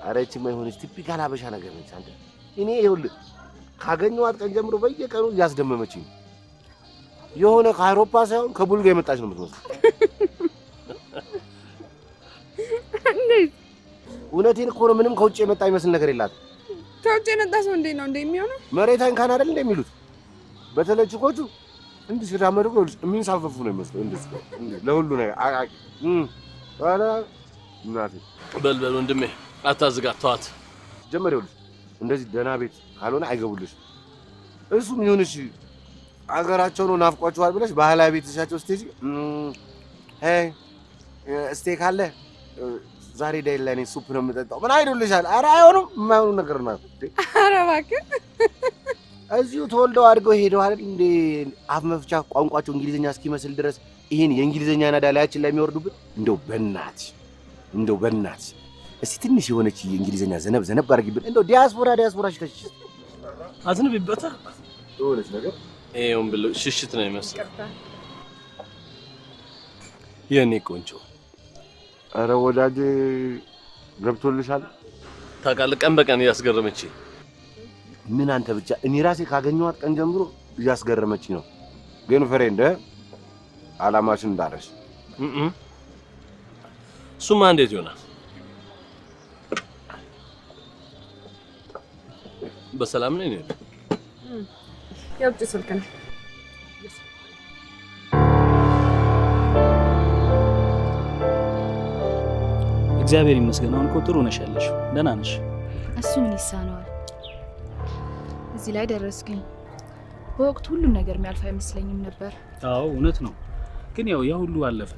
ኧረ እቺ ማይሆንሽ ቲፒካል አበሻ ነገር ነች። አንተ እኔ ይኸውልህ ካገኘኋት ቀን ጀምሮ በየቀኑ እያስደመመችኝ ነው። የሆነ ከአውሮፓ ሳይሆን ከቡልጋ የመጣች ነው የምትመስለው። እውነቴን እኮ ነው። ምንም ከውጭ የመጣ ይመስል ነገር የላትም። ከውጭ የመጣ ሰው እንዴት ነው የሚሆነው? መሬት አይንካን አይደል እንደሚሉት። በተለይ ችኮቹ እንዲህ ሲራመዱ የሚንሳፈፉ ነው የሚመስለው። እንዴ ለሁሉ ነገር አቃቂ አላ እናቴ በልበል ወንድሜ፣ አታዝጋት፣ ተዋት። ጀመር ይኸውልሽ፣ እንደዚህ ደህና ቤት ካልሆነ አይገቡልሽ። እሱም ይሁንሽ አገራቸው ነው ናፍቋቸዋል ብለሽ ባህላዊ ቤት እሻቸው ስትሄጂ ስቴክ አለ ዛሬ ዳይላኔ ሱፕ ነው የምጠጣው ምን አይሉልሻል? ኧረ አይሆንም፣ የማይሆኑ ነገር ነው። ኧረ እባክህ እዚሁ ተወልደው አድገው ሄደው አይደል እንዴ አፍ መፍቻ ቋንቋቸው እንግሊዝኛ እስኪመስል ድረስ ይሄን የእንግሊዝኛ ናዳ ላያችን ላይ የሚወርዱብን። እንደው በእናትሽ እስቲ ትንሽ የሆነች የእንግሊዝኛ ዘነብ አድርጊብን። እንደው ዲያስፖራ ሽተሽ አዝንብበታ የሆነች ነገር ይሄውን ብለው ሽሽት ነው የሚመስለው። የኔ ቆንጆ፣ ኧረ ወዳጄ ገብቶልሻል። ታውቃለህ ቀን በቀን እያስገረመችኝ። ምን አንተ ብቻ እኔ ራሴ ካገኘኋት ቀን ጀምሮ እያስገረመችኝ ነው። ግን ፍሬንድ አላማሽን እንዳረሽ እሱማ እንዴት ይሆናል? በሰላም ነኝ። የውጭ ስልክ ነው። እግዚአብሔር ይመስገን። አሁን እኮ ጥሩ ነሽ ያለሽው፣ ደህና ነሽ። እሱ ምን ይሳነዋል? እዚህ ላይ ደረስኩኝ። በወቅቱ ሁሉም ነገር የሚያልፍ አይመስለኝም ነበር። አዎ እውነት ነው። ግን ያው ያ ሁሉ አለፈ።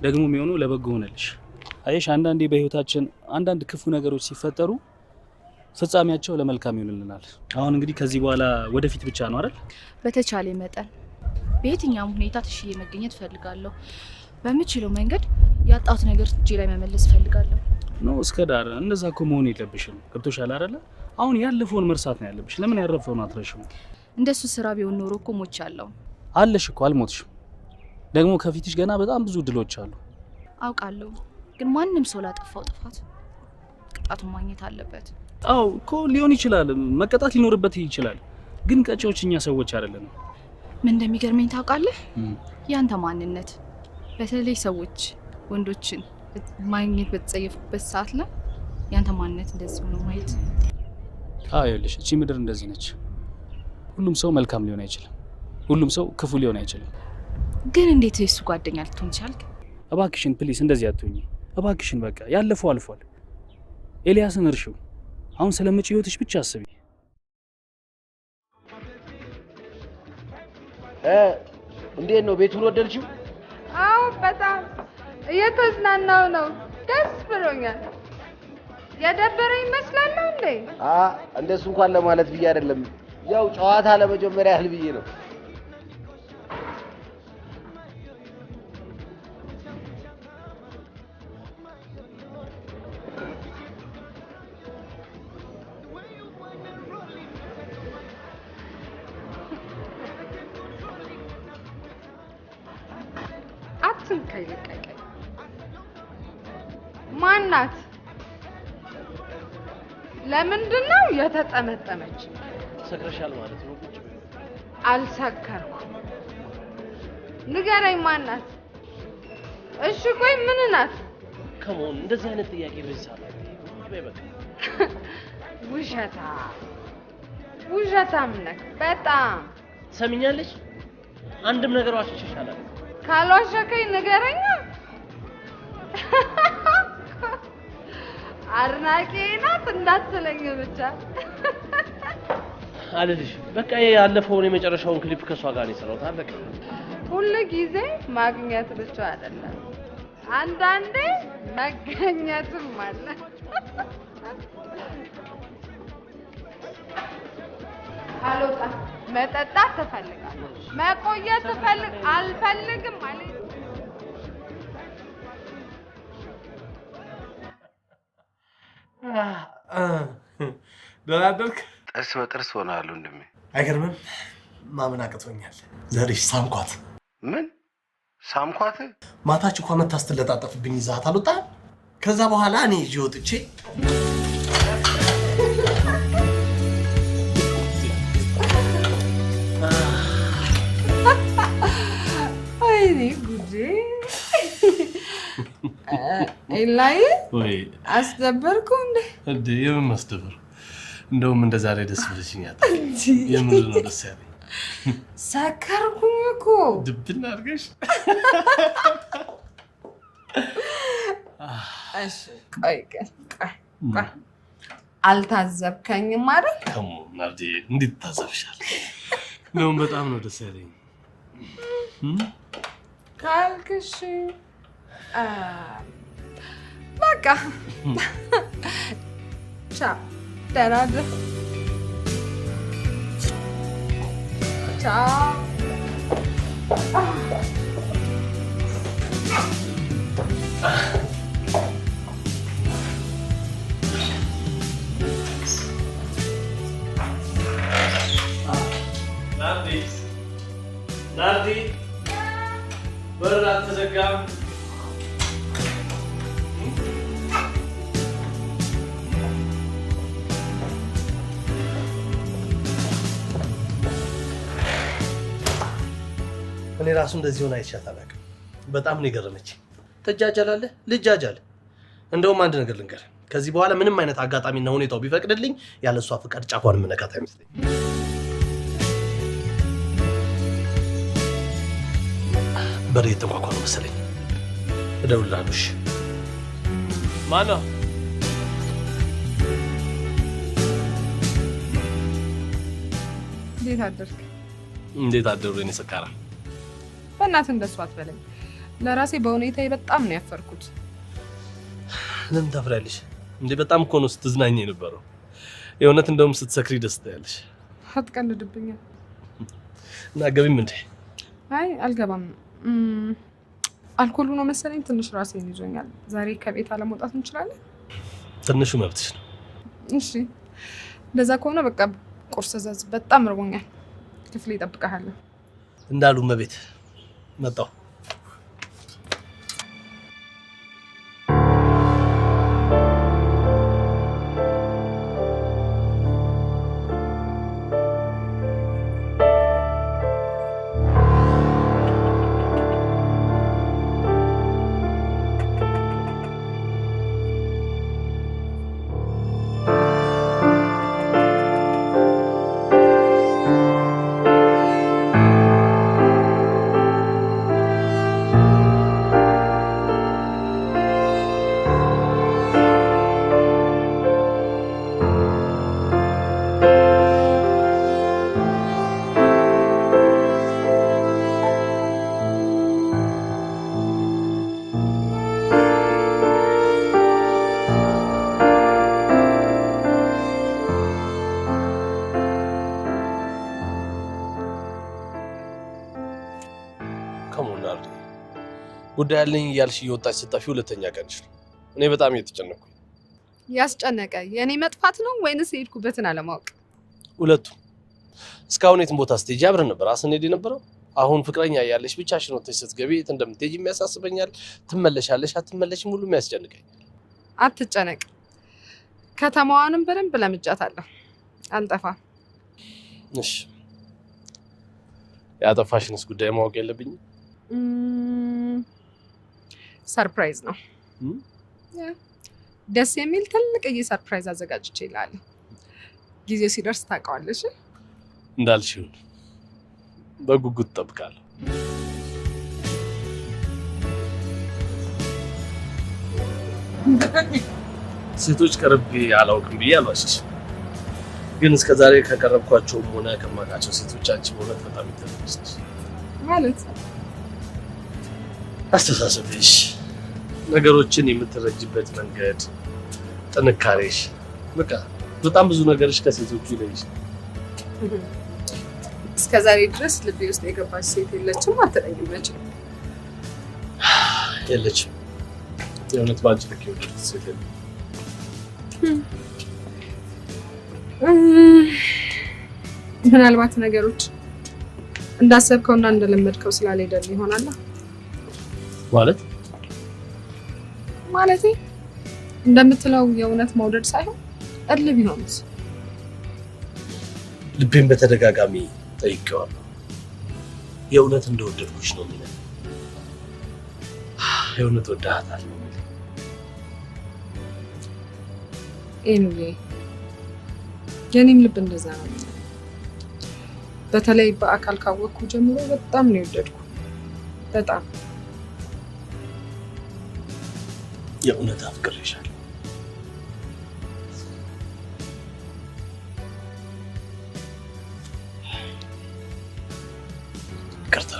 ደግሞ የሚሆነው ለበጎ ሆነልሽ። አየሽ፣ አንዳንዴ በህይወታችን አንዳንድ ክፉ ነገሮች ሲፈጠሩ ፍጻሜያቸው ለመልካም ይሆንልናል። አሁን እንግዲህ ከዚህ በኋላ ወደፊት ብቻ ነው አይደል? በተቻለ መጠን በየትኛውም ሁኔታ ተሽዬ መገኘት ፈልጋለሁ። በምችለው መንገድ ያጣሁት ነገር እጄ ላይ መመለስ ፈልጋለሁ። ነው እስከ ዳር እንደዛ እኮ መሆን የለብሽም። ገብቶሻል አይደለ? አሁን ያለፈውን መርሳት ነው ያለብሽ። ለምን ያረፈውን አትረሽም? እንደሱ ስራ ቢሆን ኖሮ እኮ ሞቻለሁ። አለሽ እኮ አልሞትሽም። ደግሞ ከፊትሽ ገና በጣም ብዙ ድሎች አሉ። አውቃለሁ፣ ግን ማንም ሰው ላጠፋው ጥፋት ቅጣቱን ማግኘት አለበት። አዎ እኮ ሊሆን ይችላል፣ መቀጣት ሊኖርበት ይችላል። ግን ቀጪዎች እኛ ሰዎች አይደለንም። ምን እንደሚገርመኝ ታውቃለህ? ያንተ ማንነት፣ በተለይ ሰዎች ወንዶችን ማግኘት በተጸየፉበት ሰዓት ላይ ያንተ ማንነት እንደዚህ ሆኖ ማየት። አዎ ይኸውልሽ፣ እቺ ምድር እንደዚህ ነች። ሁሉም ሰው መልካም ሊሆን አይችልም፣ ሁሉም ሰው ክፉ ሊሆን አይችልም። ግን እንዴት የሱ ጓደኛ ልትሆን ቻልክ? እባክሽን ፕሊስ እንደዚህ አትሁኚ እባክሽን። በቃ ያለፈው አልፏል። ኤልያስን እርሺው። አሁን ስለምጪ ህይወትሽ ብቻ አስቢ። እንዴት ነው ቤቱን ወደድሽው? አዎ በጣም እየተዝናናው ነው። ደስ ብሎኛል። የደበረኝ ይመስላለሁ እንዴ? እንደሱ እንኳን ለማለት ብዬ አይደለም፣ ያው ጨዋታ ለመጀመሪያ ያህል ብዬ ነው። ከይልቀቀኝ። ማናት? ለምንድን ነው የተጠመጠመች? ሰክረሻል ማለት ነው። ቁጭ በይ። አልሰከርኩም። ንገረኝ፣ ማናት? እሺ ቆይ ምን ናት? ከመሆን እንደዚህ አይነት ጥያቄ በዚህ ሰዓት ቁጭ በይ በቃ። ውሸታም ነህ በጣም። ሰሚኛለሽ? አንድም ነገር ዋሽቼሽ አላውቅም። ካልዋሸከኝ ንገረኛ። አድናቂ ናት እንዳትለኝ ብቻ። አልልሽ በቃ ያለፈውን የመጨረሻውን ክሊፕ ከሷ ጋር ነው የሰራሁት። አለቀ። ሁሉ ጊዜ ማግኘት ብቻ አይደለም፣ አንዳንዴ መገኘትም አለ። አልወጣም። መጠጣት ትፈልጋለህ? መቆየት አልፈልግም ማለት ደህና አደርክ? ጥርስ በጥርስ ሆነሃል ወንድሜ። አይገርምም? ማመን አቅቶኛል። ዛሬ ሳምኳት። ምን ሳምኳት? ማታች እኮ መታ ስትለጣጠፍብኝ ይዛት አልወጣህም? ከዛ በኋላ እኔ ይዤ ወጥቼ አይኔ ጉዴ! ኤላይ ወይ አስደበርኩ እንዴ? የምን ማስደበር? እንደውም እንደ ዛሬ ደስ ብለሽኛል። የምር ነው ደስ ያለኝ። ሰከርኩኝ እኮ ድብና አድርገሽ። እሺ ቆይ አልታዘብከኝም አይደል? ከሞ ናርዲ እንዴት ታዘብሻለሽ? እንደውም በጣም ነው ደስ ያለኝ። ካልክሽ በቃ ቻው፣ ደህና እደር። ቻው። ናርዲ በር አልተዘጋም። እኔ ራሱ እንደዚህ ሆነ አይቻት አላውቅም። በጣም ነው የገረመችኝ። ትጃጃላለህ? ልጃጃል። እንደውም አንድ ነገር ልንገርህ፣ ከዚህ በኋላ ምንም አይነት አጋጣሚና ሁኔታው ቢፈቅድልኝ ያለ እሷ ፍቃድ ጫፏን የምነካት አይመስለኝም። በር እየተንኳኳ ነው መሰለኝ። እደውልልሃለሁ። እሺ። ማነው? እንዴት አደርክ? እንዴት አደሩ? የኔ ሰካራ፣ በእናትህ እንደሱ አትበለኝ። ለራሴ በሁኔታዬ በጣም ነው ያፈርኩት። ለምን ታፍሪያለሽ እንዴ? በጣም እኮ ነው ስትዝናኝ የነበረው። የእውነት እንደውም ስትሰክሪ ደስ ትያለሽ። አትቀልድብኛል። እና ገቢም እንዴ? አይ አልገባም። አልኮሉ ነው መሰለኝ ትንሽ ራሴን ይዞኛል። ዛሬ ከቤት አለመውጣት እንችላለን? ትንሹ መብትሽ ነው። እሺ እንደዛ ከሆነ በቃ ቁርስ እዘዝ። በጣም ርቦኛል። ክፍሌ እጠብቅሃለሁ። እንዳሉ መቤት መጣሁ። ጉዳይ ያለኝ እያልሽ እየወጣች ስጠፊ ሁለተኛ ቀንሽ ነው። እኔ በጣም እየተጨነኩኝ። ያስጨነቀ የእኔ መጥፋት ነው ወይንስ የሄድኩበትን አለማወቅ? ሁለቱም። እስካሁን የትም ቦታ ስትሄጂ አብረን ነበር ስንሄድ የነበረው። አሁን ፍቅረኛ ያለሽ ብቻሽን ወጥተሽ ስትገቢ የት እንደምትሄጂ የሚያሳስበኛል። ትመለሻለሽ አትመለሽም ሁሉ የሚያስጨንቀኛል። አትጨነቅ፣ ከተማዋንም በደንብ ለምጃታለሁ። አልጠፋም። እሺ፣ ያጠፋሽንስ ጉዳይ ማወቅ የለብኝም? ሰርፕራይዝ ነው። ደስ የሚል ትልቅዬ ሰርፕራይዝ አዘጋጅቼ እልሃለሁ። ጊዜው ሲደርስ ታውቀዋለሽ። እንዳልሽው በጉጉት እጠብቃለሁ። ሴቶች ቀርቤ አላውቅም ብዬ አልዋሽሽም፣ ግን እስከ ዛሬ ከቀረብኳቸውም ሆነ ከማውቃቸው ሴቶች አንቺ በእውነት በጣም የተለየሽ ነሽ። ማለት አስተሳሰብሽ፣ ነገሮችን የምትረጅበት መንገድ፣ ጥንካሬሽ፣ በቃ በጣም ብዙ ነገርሽ ከሴቶቹ ይለይሽ። እስከ ዛሬ ድረስ ልቤ ውስጥ የገባች ሴት የለችም አትለኝም መቼም? የለችም። የእውነት ባንቺ ልክ የወደድኩት ሴት የለም። ምናልባት ነገሮች እንዳሰብከውና እንደለመድከው ስላልሄደልህ ይሆናል። ማለቴ እንደምትለው የእውነት መውደድ ሳይሆን እልህ ቢሆንስ? ልቤን በተደጋጋሚ ጠይቄዋለሁ። የእውነት እንደወደድኩሽ ነው የሚለው። የእውነት ወድሃታል ነው የሚለው። ኤኑዬ የኔም ልብ እንደዛ ነው። በተለይ በአካል ካወቅኩ ጀምሮ በጣም ነው የወደድኩ። በጣም የእውነት አፍቅሬሻለሁ። ይቅርታ።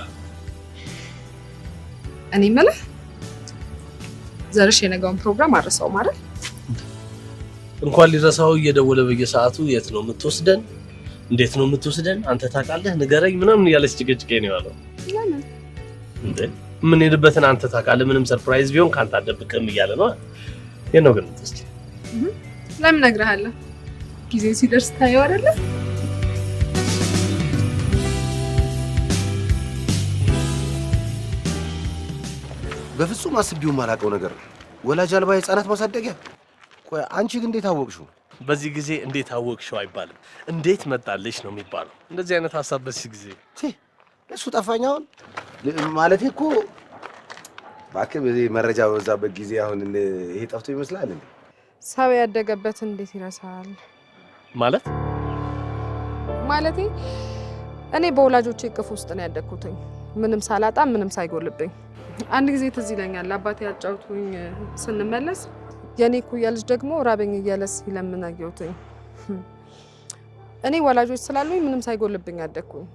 እኔ የምልህ ዘርሽ የነገውን ፕሮግራም አረሳው ማለት እንኳን ሊረሳው እየደወለ በየሰዓቱ የት ነው የምትወስደን? እንዴት ነው የምትወስደን? አንተ ታውቃለህ ንገረኝ ምናምን እያለች ጭቅጭቄ ነው ያለው። እንዴ ምን ሄድበትን አንተ ታውቃለህ? ምንም ሰርፕራይዝ ቢሆን ካንተ አደብቅም እያለ ነው። የት ነው ግን የምትወስደን? ለምን እነግርሃለሁ፣ ጊዜው ሲደርስ ታየው አይደለ? በፍጹም አስቤው የማላውቀው ነገር ነው። ወላጅ አልባ የህፃናት ማሳደጊያ። ቆይ አንቺ ግን እንዴት አወቅሽው? በዚህ ጊዜ እንዴት አወቅሽው አይባልም፣ እንዴት መጣልሽ ነው የሚባለው። እንደዚህ አይነት ሀሳብ በዚህ ጊዜ እሱ ጠፋኝ። አሁን ማለቴ እኮ እባክህ በዚህ መረጃ በበዛበት ጊዜ አሁን ይሄ ጠፍቶ ይመስላል እንዴ? ሰው ያደገበት እንዴት ይረሳል? ማለቴ እኔ በወላጆቼ እቅፍ ውስጥ ነው ያደግኩትኝ፣ ምንም ሳላጣ ምንም ሳይጎልብኝ። አንድ ጊዜ ትዝ ይለኛል አባቴ ያጫውቱኝ ስንመለስ የኔ ኩያ ልጅ ደግሞ ራበኝ እያለ ሲለምን አየሁትኝ። እኔ ወላጆች ስላሉኝ ምንም ሳይጎልብኝ አደግኩኝ።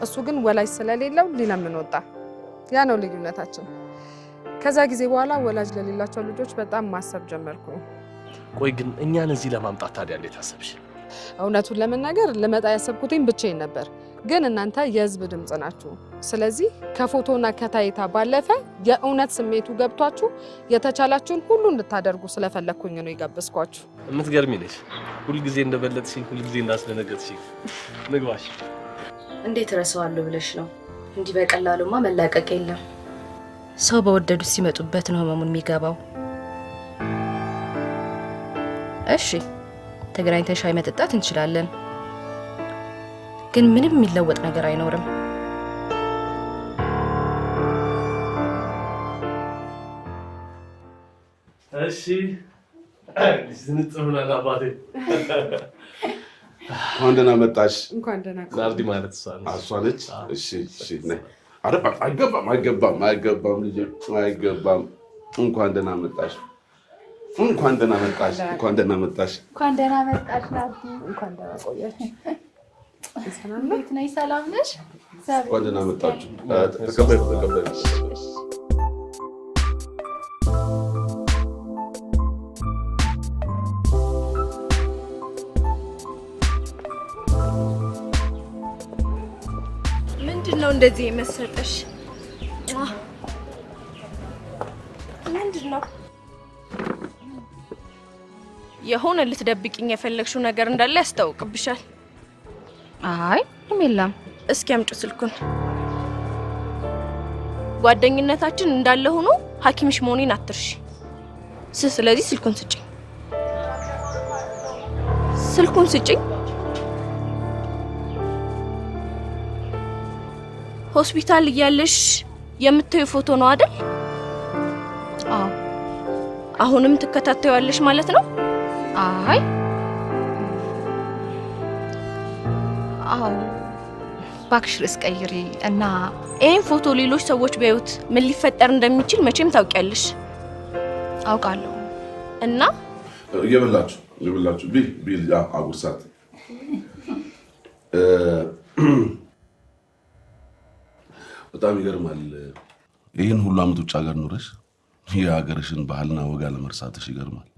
እሱ ግን ወላጅ ስለሌለው ሊለምን ወጣ። ያ ነው ልዩነታችን። ከዛ ጊዜ በኋላ ወላጅ ለሌላቸው ልጆች በጣም ማሰብ ጀመርኩኝ። ቆይ ግን እኛን እዚህ ለማምጣት ታዲያ እንዴት አሰብሽ? እውነቱን ለመናገር ልመጣ ያሰብኩትኝ ብቻዬን ነበር፣ ግን እናንተ የህዝብ ድምጽ ናችሁ። ስለዚህ ከፎቶና ከታይታ ባለፈ የእውነት ስሜቱ ገብቷችሁ የተቻላችሁን ሁሉ እንድታደርጉ ስለፈለኩኝ ነው የጋበዝኳችሁ። የምትገርሚ ነሽ። ሁልጊዜ እንደበለጥሽኝ፣ ሁልጊዜ እንዳስደነገጥሽኝ። ንግባሽ። እንዴት እረሳዋለሁ ብለሽ ነው? እንዲህ በቀላሉማ መላቀቅ የለም። ሰው በወደዱት ሲመጡበት ነው ህመሙን የሚገባው። እሺ ተገናኝተን ሻይ መጠጣት እንችላለን፣ ግን ምንም የሚለወጥ ነገር አይኖርም። እሺ ዝንጥሩና አባቴ እንኳን ደህና መጣሽ። እንኳን ደህና ናርዲ ማለት እሷ ነች። እሺ እሺ ነይ። አይገባም ልጄ አይገባም። እንኳን ደህና መጣሽ። እንኳን ደህና መጣሽ። እንኳን ደህና መጣሽ። እንኳን ደህና መጣሽ ናርዲ። እንኳን ደህና ቆየሽ። እንዴት ነሽ? ሰላም ነሽ? እንኳን ደህና መጣችሁ። ተቀበሉ። ምንድን ነው እንደዚህ የመሰጠሽ? ምንድን ነው? የሆነ ልትደብቂኝ የፈለግሽው ነገር እንዳለ ያስታውቅብሻል። አይ ምንም የለም። እስኪ አምጪው ስልኩን። ጓደኝነታችን እንዳለ ሆኖ ሐኪምሽ መሆኔን አትርሺ። ስለዚህ ስልኩን ስጭኝ። ሆስፒታል እያለሽ የምታዩ ፎቶ ነው አይደል? አዎ። አሁንም ትከታተያለሽ ማለት ነው? አይ አዎ። ባክሽ ርዕስ ቀይሪ እና ይሄን ፎቶ ሌሎች ሰዎች ቢያዩት ምን ሊፈጠር እንደሚችል መቼም ታውቂያለሽ። አውቃለሁ። እና እየበላችሁ ቢል አጉርሳት። በጣም ይገርማል። ይህን ሁሉ አመት ውጭ ሀገር ኖረሽ የሀገርሽን ባህልና ወጋ ለመርሳትሽ ይገርማል።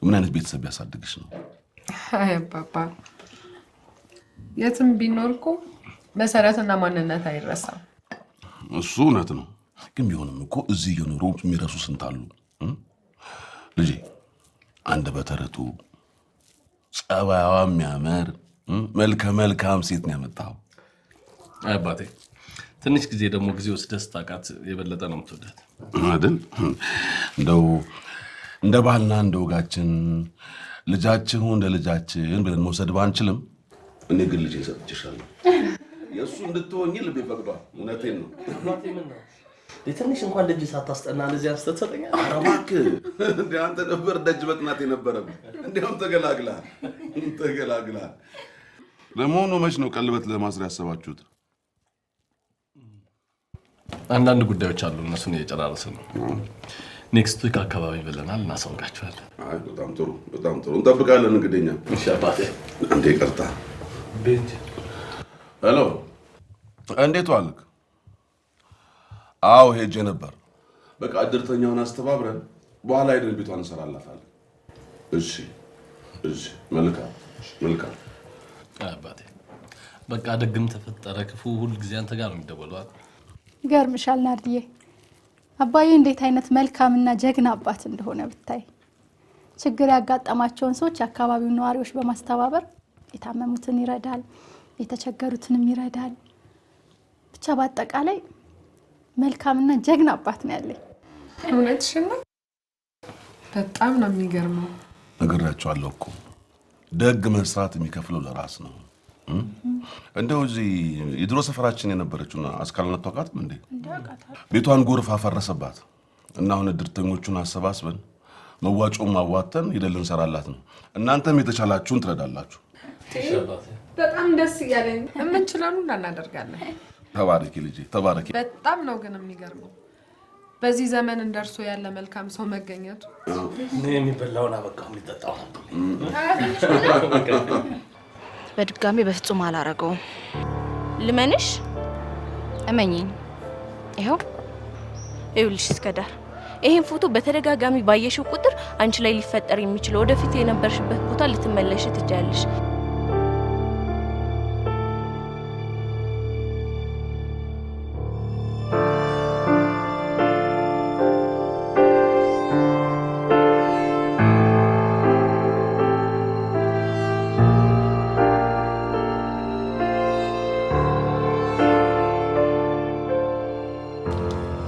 ምን አይነት ቤተሰብ ያሳድግሽ ነው? አይ አባባ፣ የትም ቢኖር እኮ መሰረትና ማንነት አይረሳም። እሱ እውነት ነው። ግን ቢሆንም እኮ እዚህ እየኖሩ የሚረሱ ስንት አሉ። ልጄ አንደበተ ርቱዕ ጸባይዋ የሚያምር መልከ መልካም ሴት ነው ያመጣው። አባቴ ትንሽ ጊዜ ደግሞ ጊዜ ወስደህ ስታውቃት የበለጠ ነው የምትወዳት አይደል? እንደው እንደ ባህልና እንደ ወጋችን ልጃችን እንደ ልጃችን ብለን መውሰድ ባንችልም እኔ ግን ልጄን ሰጥቼሻለሁ። የእሱ እንድትሆኚ ልቤ ፈቅዷል። እውነቴን ነው። አባቴ ምን ነው ትንሽ እንኳን ደጅ ሳታስጠና እንደዚህ አንስተህ ትሰጠኛለህ? ኧረ እባክህ እንደ አንተ ነበር ደጅ በጥናት የነበረብህ። እንዲያውም ተገላግለሃል። ለመሆኑ መች ነው ቀለበት ለማስር ያሰባችሁት? አንዳንድ ጉዳዮች አሉ፣ እነሱን እየጨራረስን ነው። ኔክስት ዊክ አካባቢ ብለናል፣ እናሳውቃችኋለን። አይ በጣም ጥሩ እንጠብቃለን። እንግዲህ እኛ እሺ አባቴ። አንዴ ይቅርታ። ሄሎ፣ እንዴት ዋልክ? አዎ ሄጄ ነበር። በቃ እድርተኛውን አስተባብረን በኋላ ሄደን ቤቷን እንሰራላታለን። እሺ መልካም አባቴ። በቃ ደግም ተፈጠረ ክፉ ሁሉ ጊዜ አንተ ጋር ነው የሚደወለው። ይገርምሻል ናርዲዬ፣ አባዬ እንዴት አይነት መልካምና ጀግና አባት እንደሆነ ብታይ። ችግር ያጋጠማቸውን ሰዎች የአካባቢው ነዋሪዎች በማስተባበር የታመሙትን ይረዳል፣ የተቸገሩትንም ይረዳል። ብቻ በአጠቃላይ መልካምና ጀግና አባት ነው ያለኝ። እውነትሽን ነው። በጣም ነው የሚገርመው። ነግሬያቸዋለሁ እኮ ደግ መስራት የሚከፍለው ለራስ ነው። እንደው እዚህ የድሮ ሰፈራችን የነበረችውን አስካልነት ታውቃትም እንዴ? ቤቷን ጎርፍ አፈረሰባት እና አሁን እድርተኞቹን አሰባስበን መዋጮም ማዋተን ሄደን ልንሰራላት ነው። እናንተም የተቻላችሁን ትረዳላችሁ። በጣም ደስ እያለኝ የምንችለውን እናደርጋለን። ተባረኪ ልጄ ተባረኪ። በጣም ነው ግን የሚገርመው በዚህ ዘመን እንደርሶ ያለ መልካም ሰው መገኘቱ። የሚበላውን አበቃው የሚጠጣው በድጋሚ በፍጹም አላረገውም። ልመንሽ? እመኚኝ። ይኸውልሽ እስከዳር ይሄን ፎቶ በተደጋጋሚ ባየሽው ቁጥር አንቺ ላይ ሊፈጠር የሚችለው ወደፊት የነበርሽበት ቦታ ልትመለሽ ትችያለሽ።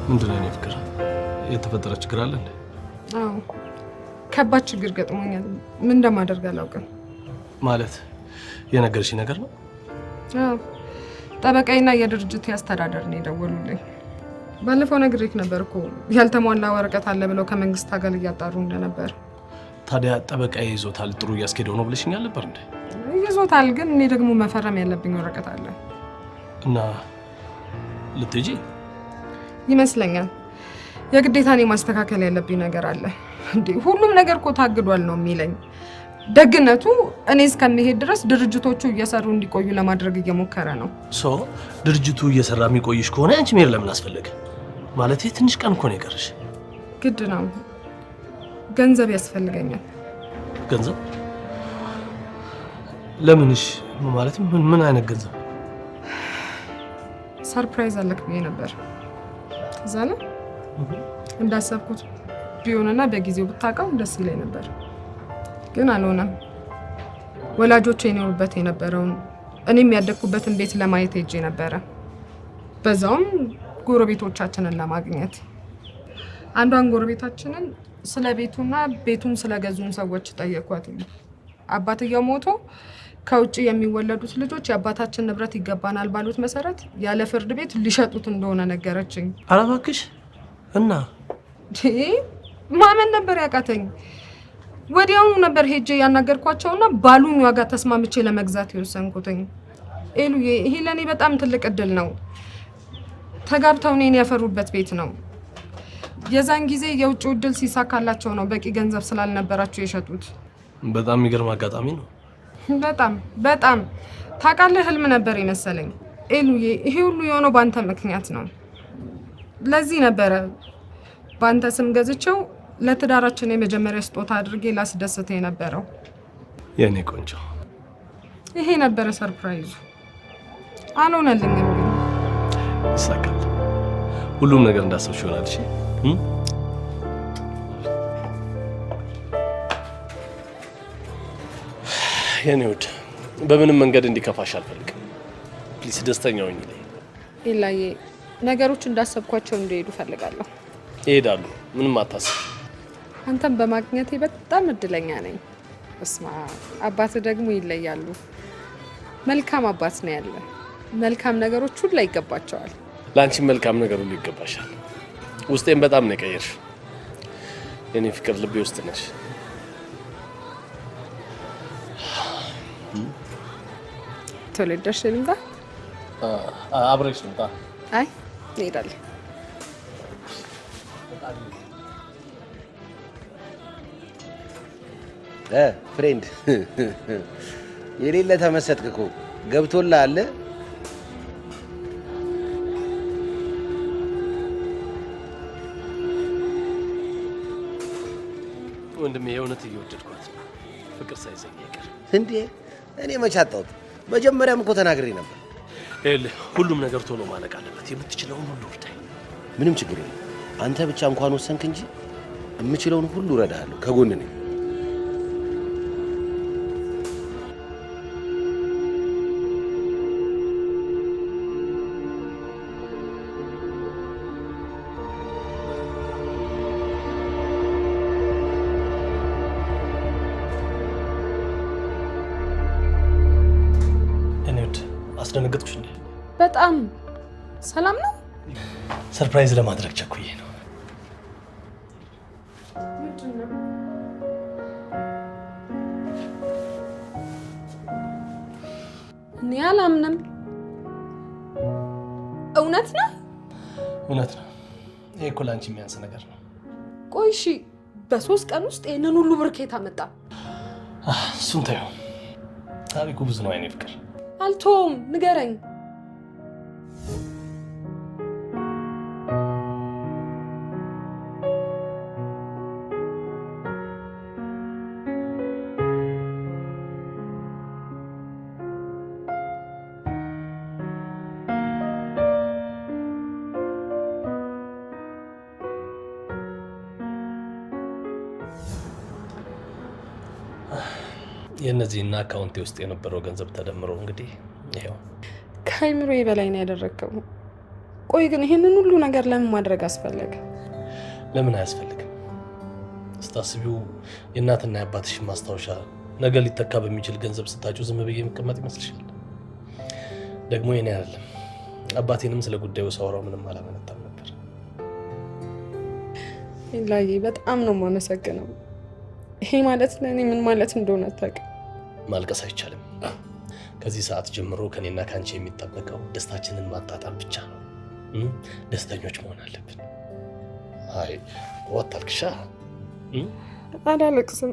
ምንድን ነው ፍቅር? የተፈጠረ ችግር አለ እንዴ? አዎ ከባድ ችግር ገጥሞኛል። ምን እንደማደርግ አላውቅም። ማለት የነገርሽ ነገር ነው? አዎ ጠበቃዬና የድርጅቱ አስተዳደር ነው የደወሉልኝ። ባለፈው ነግሬክ ነበር እኮ ያልተሟላ ወረቀት አለ ብለው ከመንግስት አገል እያጣሩ እንደነበር። ታዲያ ጠበቃዬ ይዞታል፣ ጥሩ እያስኬደው ነው ብለሽኛል ነበር እንዴ? ይዞታል፣ ግን እኔ ደግሞ መፈረም ያለብኝ ወረቀት አለ እና ልትሄጂ ይመስለኛል። የግዴታ እኔ ማስተካከል ያለብኝ ነገር አለ። እንዴ ሁሉም ነገር እኮ ታግዷል ነው የሚለኝ። ደግነቱ እኔ እስከሚሄድ ድረስ ድርጅቶቹ እየሰሩ እንዲቆዩ ለማድረግ እየሞከረ ነው። ድርጅቱ እየሰራ የሚቆይሽ ከሆነ አንቺ መሄድ ለምን አስፈለገ? ማለት ትንሽ ቀን እኮ ነው የቀረሽ። ግድ ነው፣ ገንዘብ ያስፈልገኛል። ገንዘብ? ለምንሽ? ማለት ምን አይነት ገንዘብ? ሰርፕራይዝ አለክ ብዬ ነበር። ከዛ ነው እንዳሰብኩት ቢሆንና በጊዜው ብታውቀው ደስ ይለኝ ነበር፣ ግን አልሆነም። ወላጆቼ የኖሩበት የነበረውን እኔም ያደግኩበትን ቤት ለማየት ሄጄ ነበረ። በዛውም ጎረቤቶቻችንን ለማግኘት። አንዷን ጎረቤታችንን ስለ ቤቱና ቤቱን ስለገዙን ሰዎች ጠየኳት። አባትየው ሞቶ ከውጭ የሚወለዱት ልጆች የአባታችን ንብረት ይገባናል ባሉት መሰረት ያለ ፍርድ ቤት ሊሸጡት እንደሆነ ነገረችኝ። ኧረ እባክሽ እና ማመን ነበር ያቃተኝ። ወዲያውኑ ነበር ሄጄ ያናገርኳቸውና ባሉን ዋጋ ተስማምቼ ለመግዛት የወሰንኩትኝ። ኤሉዬ ይሄ ለኔ በጣም ትልቅ እድል ነው። ተጋብተው እኔን ያፈሩበት ቤት ነው። የዛን ጊዜ የውጭ እድል ሲሳካላቸው ነው በቂ ገንዘብ ስላልነበራቸው የሸጡት። በጣም የሚገርም አጋጣሚ ነው። በጣም ታውቃለህ፣ ህልም ነበር የመሰለኝ። ኤሉዬ ይሄ ሁሉ የሆነው ባንተ ምክንያት ነው። ለዚህ ነበረ ባንተ ስም ገዝቼው ለትዳራችን የመጀመሪያ ስጦታ አድርጌ ላስደስተ የነበረው። የኔ ቆንጆ ይሄ ነበረ ሰርፕራይዙ። አልሆነልኝም ግን ይሳካል። ሁሉም ነገር እንዳሰብሽ ይሆናል። እሺ የኔ ውድ፣ በምንም መንገድ እንዲከፋሽ አልፈልግም። ፕሊስ ደስተኛ ሁኚ። ኢላዬ ነገሮች እንዳሰብኳቸው እንዲሄዱ ፈልጋለሁ። ይሄዳሉ፣ ምንም አታስብ። አንተም በማግኘቴ በጣም እድለኛ ነኝ። እስማ አባት ደግሞ ይለያሉ። መልካም አባት ነው ያለ። መልካም ነገሮች ሁሉ ይገባቸዋል። ለአንቺም መልካም ነገር ሁሉ ይገባሻል። ውስጤን በጣም ነው የቀየርሽ የኔ ፍቅር። ልቤ ውስጥ ነሽ። ተወለደሽ ልምጣ? አብረሽ ልምጣ? አይ እንሄዳለን። ፍሬንድ የሌለ ተመሰጥክ እኮ ገብቶልሃል። ወንድሜ የእውነት እየወደድኳት ነው። ፍቅር ሳይዘኝ አይቀር እንዴ? እኔ መች አጣሁት? መጀመሪያም እኮ ተናግሬ ነበር። ሁሉም ነገር ቶሎ ማለቅ አለበት። የምትችለውን ሁሉ እርዳኝ። ምንም ችግር የለም። አንተ ብቻ እንኳን ወሰንክ እንጂ የምችለውን ሁሉ እረዳሃለሁ። ከጎን ነኝ። አስደነገጥኩሽ እንዴ? በጣም ሰላም ነው። ሰርፕራይዝ ለማድረግ ቸኩዬ ነው። እኔ አላምንም። እውነት ነው? እውነት ነው። ይሄ እኮ ለአንቺ የሚያንስ ነገር ነው። ቆይ እሺ፣ በ3 ቀን ውስጥ ይህንን ሁሉ ብር ከየት አመጣ? እሱን ተይው። ታሪኩ ብዙ ነው። አይኔ ፍቅር አልተውም፣ ንገረኝ። የእነዚህና አካውንቴ ውስጥ የነበረው ገንዘብ ተደምሮ እንግዲህ ይሄው ከአይምሮዬ በላይ ነው ያደረገው። ቆይ ግን ይሄንን ሁሉ ነገር ለምን ማድረግ አስፈለገ? ለምን አያስፈልግም? ስታስቢው የእናትና የአባትሽ ማስታወሻ ነገ ሊተካ በሚችል ገንዘብ ስታጩ ዝም ብዬ የምቀመጥ ይመስልሻል? ደግሞ የኔ አይደለም። አባቴንም ስለ ጉዳዩ ሳወራው ምንም አላመነታም ነበር። ኢላዬ በጣም ነው የማመሰግነው። ይሄ ማለት ለእኔ ምን ማለት እንደሆነ አታውቅም። ማልቀስ አይቻልም። ከዚህ ሰዓት ጀምሮ ከኔና ካንቺ የሚጠበቀው ደስታችንን ማጣጣም ብቻ ነው። ደስተኞች መሆን አለብን። አይ ወጣልክሻ? አላለቅስም፣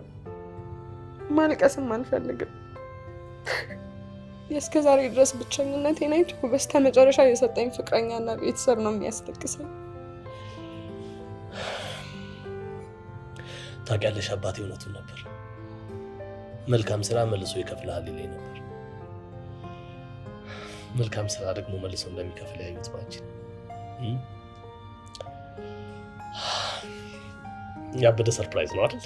ማልቀስም አልፈልግም። የእስከ ዛሬ ድረስ ብቸኝነቴን አይቶ በስተመጨረሻ የሰጠኝ ፍቅረኛና ቤተሰብ ነው የሚያስለቅሰኝ። ታውቂያለሽ፣ አባቴ እውነቱን ነበር። መልካም ስራ መልሶ ይከፍልሃል ይለኝ ነበር። መልካም ስራ ደግሞ መልሶ እንደሚከፍል ያዩት ባንቺ። ያበደ ሰርፕራይዝ ነው አይደል?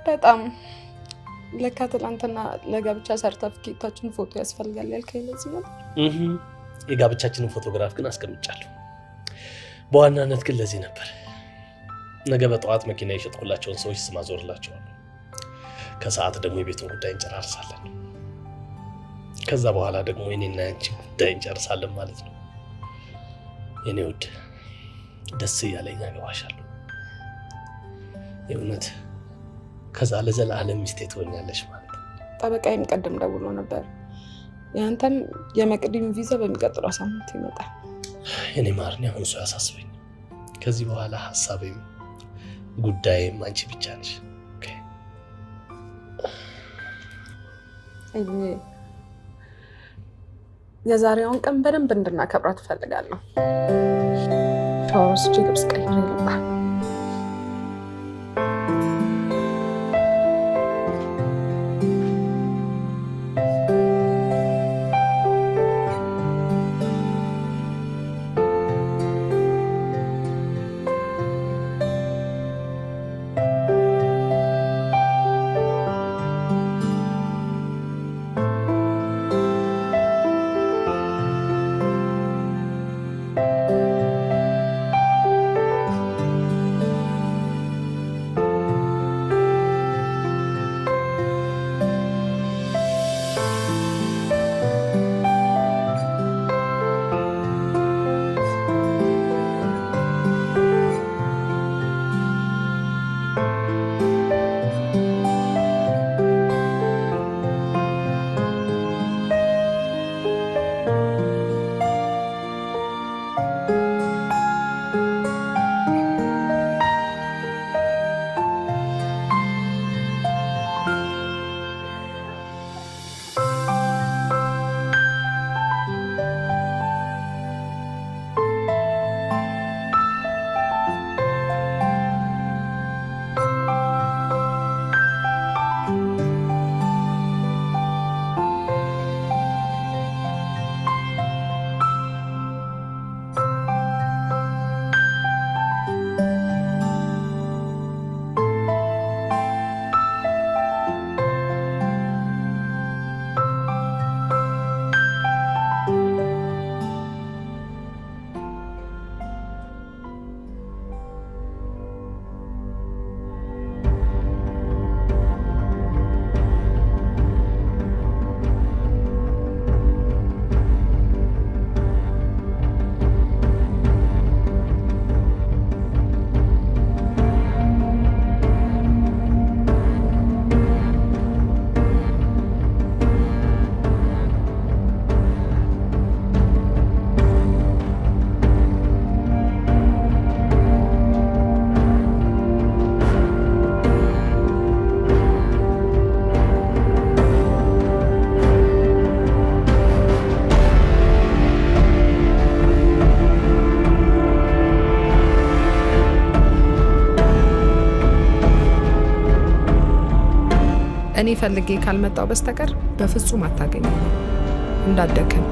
በጣም ለካ ትላንትና ለጋብቻ ሰርተፍኬታችን ፎቶ ያስፈልጋል ያልከኝ ለዚህ ነበር። የጋብቻችንን ፎቶግራፍ ግን አስቀምጫለሁ። በዋናነት ግን ለዚህ ነበር። ነገ በጠዋት መኪና የሸጥኩላቸውን ሰዎች ስም አዞርላቸዋለሁ። ከሰዓት ደግሞ የቤቱን ጉዳይ እንጨራርሳለን። ከዛ በኋላ ደግሞ የኔና ያንቺ ጉዳይ እንጨርሳለን ማለት ነው። የኔ ውድ ደስ እያለኝ አገባሻለሁ። የእውነት ከዛ ለዘላለም ሚስቴ ትሆኛለሽ ማለት ነው። ጠበቃዬም ቀደም ደውሎ ነበር። ያንተም የመቅዲም ቪዛ በሚቀጥለው ሳምንት ይመጣል። የኔ ማርኔ አሁን እሱ ያሳስበኝ። ከዚህ በኋላ ሀሳቤም ጉዳይም አንቺ ብቻ ነሽ። የዛሬውን ቀን በደንብ እንድናከብራት እፈልጋለሁ። ሻወር ወስጄ ልብስ ቀይሬ ልምጣ። እኔ ፈልጌ ካልመጣው በስተቀር በፍጹም አታገኘኝ። እንዳደከም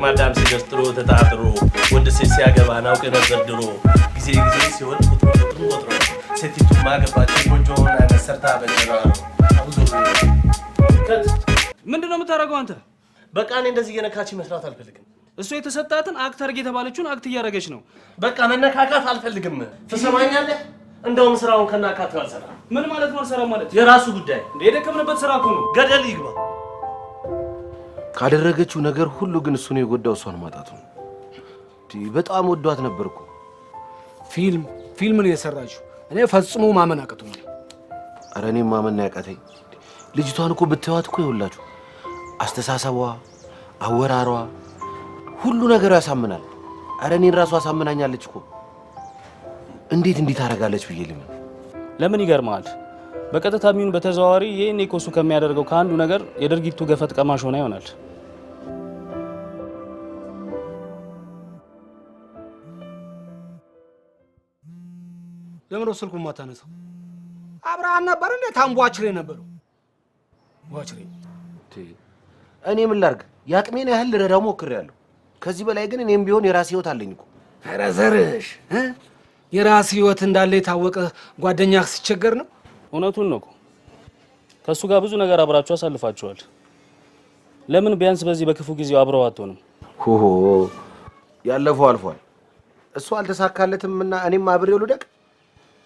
ለአቅማዳም ሲደርስ ጥሮ ተጣጥሮ ወንድ ሴት ሲያገባ ናውቅ ነበር ድሮ ጊዜ ሲሆን ቁጥሩ ቆጥሮ ሴቲቱ ማገባቸው ጎጆውን አይነት ሰርታ በጀራ ነው አብዙ ምንድነው የምታደርገው አንተ? በቃ እኔ እንደዚህ እየነካች መስራት አልፈልግም። እሱ የተሰጣትን አክት አድርግ የተባለችውን አክት እያደረገች ነው። በቃ መነካካት አልፈልግም። ትሰማኛለህ? እንደውም ስራውን ከናካት አልሰራ። ምን ማለት ነው አልሰራም ማለት? የራሱ ጉዳይ የደከምንበት ስራ እኮ ነው። ገደል ይግባ። ካደረገችው ነገር ሁሉ ግን እሱ ነው የጎዳው፣ እሷን ማጣቱ ነው። በጣም ወዷት ነበርኩ። ፊልም ነው የሰራችው። እኔ ፈጽሞ ማመን አቅቶኛል። ኧረ እኔም ማመን ያቃተኝ። ልጅቷን እኮ ብታዩት እኮ ይኸውላችሁ አስተሳሰቧ፣ አወራሯ፣ ሁሉ ነገሩ ያሳምናል። ኧረ እኔን ራሱ አሳምናኛለች እኮ። እንዴት እንዲህ ታደርጋለች ብዬ ለምን ይገርማል? በቀጥታ የሚሆን በተዘዋዋሪ ይሄኔ እኮ እሱ ከሚያደርገው ከአንዱ ነገር የድርጊቱ ገፈት ቀማሽ ሆና ይሆናል። ለምን ስልኩን ማታነሳው? አብርሃም ነበር እንዴ ታምቧችሬ ነበረው? ዋችሬ እኔ ምን ላድርግ? ያቅሜን ያህል ልረዳው ሞክሬያለሁ። ከዚህ በላይ ግን እኔም ቢሆን የራሴ ህይወት አለኝ እኮ። ኧረ ዘርሽ የራስ ህይወት እንዳለ የታወቀ ጓደኛህ ሲቸገር ነው። እውነቱን ነው እኮ ከእሱ ጋር ብዙ ነገር አብራችሁ አሳልፋችኋል። ለምን ቢያንስ በዚህ በክፉ ጊዜው አብረው አትሆንም? ሆሆ ያለፈው አልፏል። እሱ አልተሳካለትም እና እኔም አብሬው ልደቅ።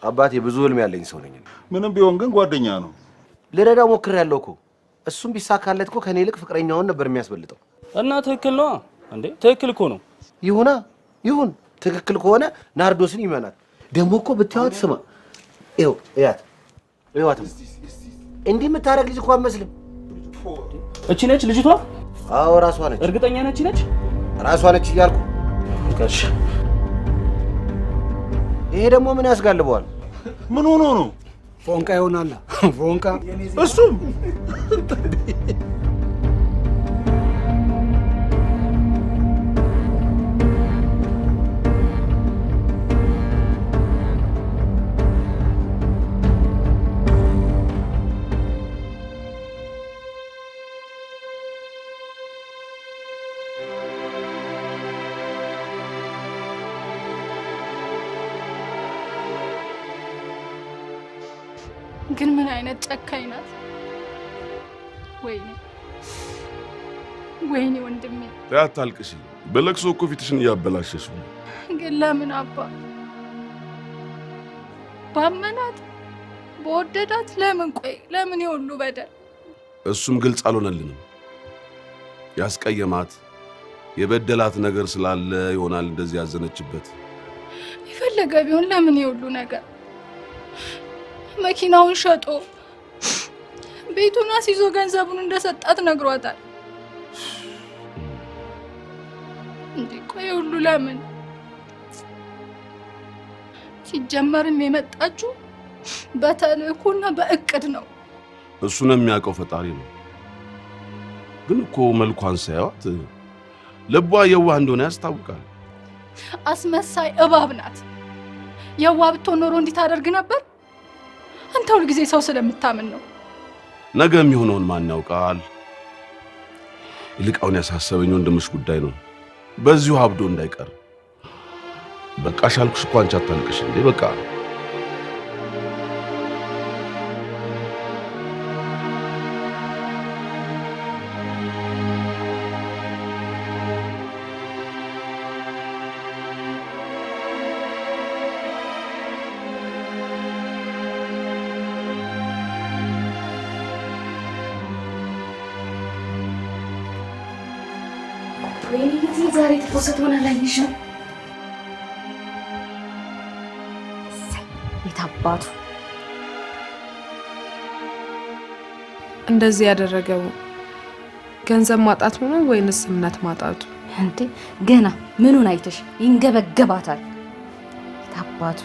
አባቴ ብዙ ህልም ያለኝ ሰው ነኝ። ምንም ቢሆን ግን ጓደኛ ነው። ልረዳው ሞክሬያለሁ እኮ። እሱም ቢሳካለት እኮ ከኔ ይልቅ ፍቅረኛውን ነበር የሚያስበልጠው። እና ትክክል ነው እንዴ? ትክክል እኮ ነው። ይሁን ትክክል ከሆነ ናርዶስን ይመናል። ደግሞ እኮ ብታዩት ስማ፣ እያት እንዲህ የምታደርግ ልጅ እኮ አትመስልም። እቺ ነች ልጅቷ? አዎ ራሷ ነች። እርግጠኛ ነች? ነች ራሷ ነች እያልኩ። እሺ ይሄ ደግሞ ምን ያስጋልበዋል? ምን ሆኖ ነው? ፎንቃ ይሆናል። ፎንቃ እሱም ግን ምን አይነት ጨካኝ ናት! ወይኔ ወንድሜ። አታልቅሽ። በለቅሶ እኮ ፊትሽን እያበላሸሽ ነው። ግን ለምን አባ ባመናት በወደዳት ለምን ለምን ይሁሉ በደል? እሱም ግልጽ አልሆነልንም። ያስቀየማት የበደላት ነገር ስላለ ይሆናል እንደዚህ ያዘነችበት። የፈለገ ቢሆን ለምን ይሁሉ ነገር? መኪናውን ሸጦ ቤቱን አስይዞ ገንዘቡን እንደሰጣት ነግሯታል። እንዴ ቆይ ሁሉ ለምን? ሲጀመርም የመጣችው በተልእኮና በእቅድ ነው። እሱን የሚያውቀው ፈጣሪ ነው። ግን እኮ መልኳን ሳያዩት ልቧ የዋህ እንደሆነ ያስታውቃል። አስመሳይ እባብ ናት። የዋህ ብትሆን ኖሮ እንዲህ ታደርግ ነበር? አንተ ሁል ጊዜ ሰው ስለምታምን ነው። ነገ የሚሆነውን ማን ያውቃል? ይልቃውን ያሳሰበኝ ወንድምሽ ጉዳይ ነው። በዚሁ አብዶ እንዳይቀር። በቃ ሻልኩሽ እኮ አንቺ አታልቅሽ እንዴ በቃ። ወይኔ እዚህ ዛሬ ተፖስተውን አላየሽም? የታባቱ እንደዚህ ያደረገው ገንዘብ ማጣት ነው ወይንስ እምነት ማጣቱ? እንዴ ገና ምኑን አይተሽ ይንገበገባታል። የታባቱ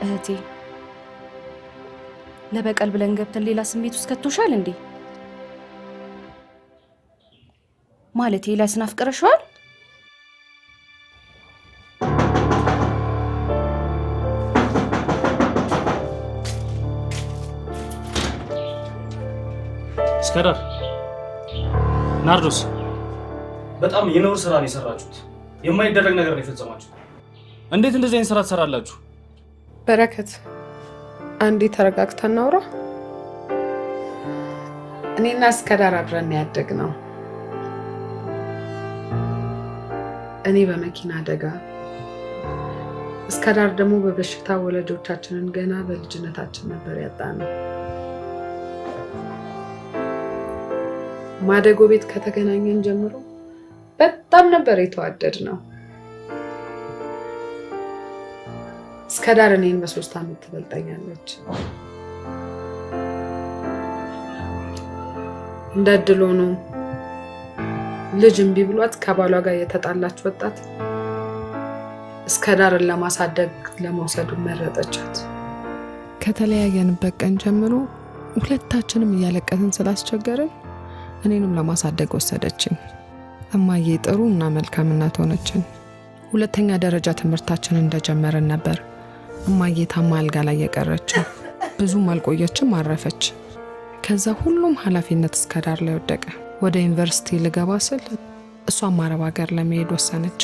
እህቴ ለበቀል ብለን ገብተን ሌላ ስሜት ውስጥ ከቶሻል እንዴ? ማለት ኤልያስን አፍቅረሽዋል? እስከዳር ናርዶስ በጣም የነውር ስራ ነው የሰራችሁት። የማይደረግ ነገር ነው የፈጸማችሁት። እንዴት እንደዚህ አይነት ስራ ትሰራላችሁ? በረከት አንዴ ተረጋግተን እናውራ። እኔና እስከዳር አብረን ያደግነው እኔ በመኪና አደጋ እስከዳር ደግሞ በበሽታ ወላጆቻችንን ገና በልጅነታችን ነበር ያጣነው። ማደጎ ቤት ከተገናኘን ጀምሮ በጣም ነበር የተዋደድነው። እስከዳር እኔን በ3 ዓመት ትበልጠኛለች። እንደ እድል ሆኖ ልጅ እምቢ ብሏት ከባሏ ጋር የተጣላች ወጣት እስከዳርን ለማሳደግ ለመውሰዱ መረጠቻት። ከተለያየንበት ቀን ጀምሮ ሁለታችንም እያለቀስን ስላስቸገርን እኔንም ለማሳደግ ወሰደችኝ። እማዬ ጥሩ እና መልካም እናት ሆነችን። ሁለተኛ ደረጃ ትምህርታችንን እንደጀመረን ነበር እማዬ ታማ አልጋ ላይ የቀረችው። ብዙም አልቆየችም አረፈች። ከዛ ሁሉም ኃላፊነት እስከዳር ላይ ወደቀ። ወደ ዩኒቨርሲቲ ልገባ ስል እሷም አረብ ሀገር ለመሄድ ወሰነች።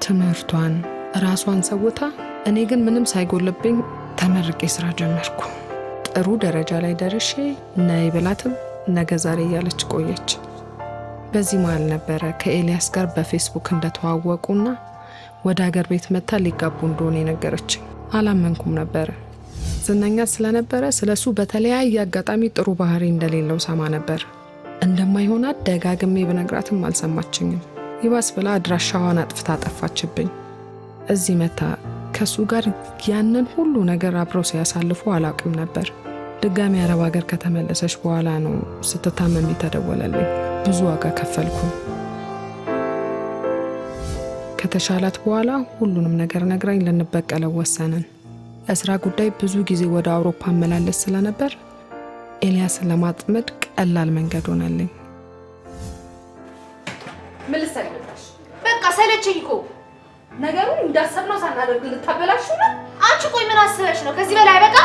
ትምህርቷን ራሷን ሰውታ፣ እኔ ግን ምንም ሳይጎልብኝ ተመርቄ ስራ ጀመርኩ። ጥሩ ደረጃ ላይ ደርሼ ነይ ብላትም ነገ ዛሬ እያለች ቆየች። በዚህ መሃል ነበረ ከኤልያስ ጋር በፌስቡክ እንደተዋወቁና ወደ ሀገር ቤት መታ ሊጋቡ እንደሆነ የነገረችኝ። አላመንኩም ነበረ። ዝነኛ ስለነበረ ስለሱ በተለያየ አጋጣሚ ጥሩ ባህሪ እንደሌለው ሰማ ነበር። እንደማይሆናት ደጋግሜ ብነግራትም አልሰማችኝም። ይባስ ብላ አድራሻዋን አጥፍታ ጠፋችብኝ። እዚህ መታ ከሱ ጋር ያንን ሁሉ ነገር አብረው ሲያሳልፉ አላውቅም ነበር። ድጋሚ አረብ ሀገር ከተመለሰች በኋላ ነው ስትታመም ተደወለልኝ። ብዙ ዋጋ ከፈልኩ። ከተሻላት በኋላ ሁሉንም ነገር ነግራኝ ልንበቀለው ወሰንን። ለስራ ጉዳይ ብዙ ጊዜ ወደ አውሮፓ መላለስ ስለነበር ኤልያስን ለማጥመድ ቀላል መንገድ ሆነልኝ። ምን ልሰግድልሽ? በቃ ሰለቸኝ እኮ ነገሩን እንዳሰብነው ሳናደርግ ልታበላሹ ነው። አንቺ ቆይ ምን አስበሽ ነው? ከዚህ በላይ በቃ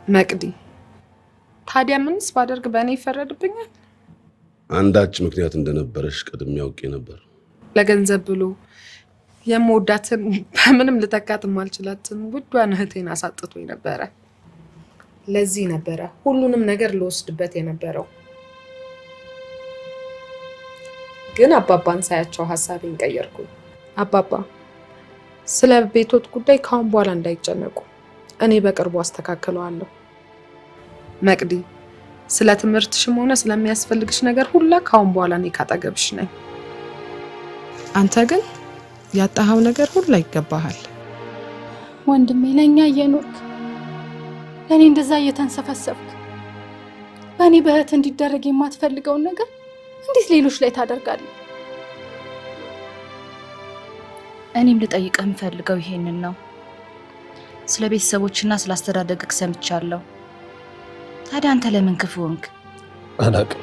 መቅዲ፣ ታዲያ ምንስ ባደርግ በእኔ ይፈረድብኛል? አንዳች ምክንያት እንደነበረሽ ቀድሜ ያውቄ ነበር። ለገንዘብ ብሎ የምወዳትን በምንም ልተካት የማልችላትን ውዷን እህቴን አሳጥቶኝ ነበረ። ለዚህ ነበረ ሁሉንም ነገር ልወስድበት የነበረው። ግን አባባን ሳያቸው ሀሳቤን ቀየርኩኝ። አባባ ስለ ቤቶት ጉዳይ ካሁን በኋላ እንዳይጨነቁ፣ እኔ በቅርቡ አስተካክለዋለሁ። መቅዲ፣ ስለ ትምህርትሽም ሆነ ስለሚያስፈልግሽ ነገር ሁላ ካሁን በኋላ እኔ ካጠገብሽ ነኝ። አንተ ግን ያጣኸው ነገር ሁላ ይገባሃል። ወንድሜ፣ ለኛ እየኖርክ ለኔ እንደዛ እየተንሰፈሰፍክ በእኔ በእህት እንዲደረግ የማትፈልገውን ነገር እንዴት ሌሎች ላይ ታደርጋለህ? እኔም ልጠይቅህ የምፈልገው ይሄንን ነው። ስለ ቤተሰቦችና ስለ አስተዳደግክ ሰምቻለሁ። ታዲያ አንተ ለምን ክፉ ሆንክ? አላቅም።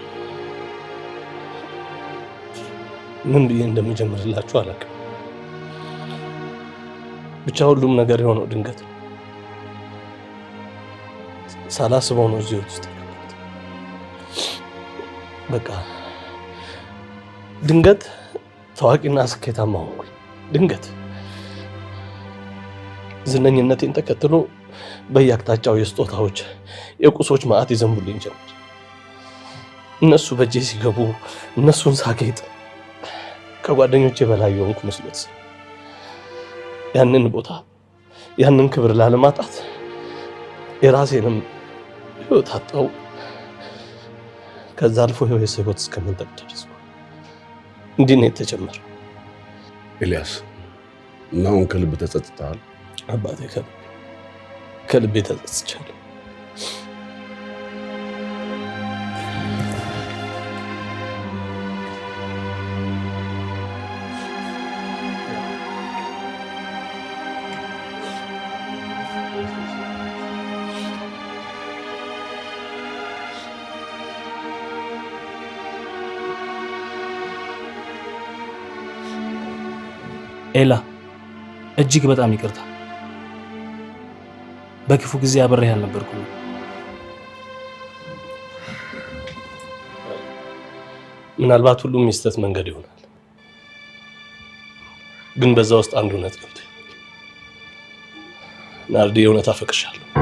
ምን ብዬ እንደምጀምርላችሁ አላቅም። ብቻ ሁሉም ነገር የሆነው ድንገት ነው። ሳላስበው ነው እዚህ ውስጥ የገባሁት። በቃ ድንገት ታዋቂና ስኬታማ ሆንኩኝ። ድንገት ዝነኝነቴን ተከትሎ በየአቅጣጫው የስጦታዎች የቁሶች ማዕት ይዘንቡልኝ ጀመር። እነሱ በእጄ ሲገቡ እነሱን ሳጌጥ ከጓደኞቼ በላይ የሆንኩ መስሎት ያንን ቦታ ያንን ክብር ላለማጣት የራሴንም ህይወት አጣው። ከዛ አልፎ ህይወት እስከመንጠቅ ደረስኩ። እንዲህ ነው የተጀመረው። ኤልያስ፣ እና አሁን ከልብ ተጸጽተሃል? አባቴ ከልቤ ተጸጽቻለሁ። ኤላ እጅግ በጣም ይቅርታ። በክፉ ጊዜ አብሬህ አልነበርኩም። ምናልባት ሁሉም የስተት መንገድ ይሆናል፣ ግን በዛ ውስጥ አንድ እውነት ገብቶኝ ናርዲ፣ የእውነት አፈቅርሻለሁ።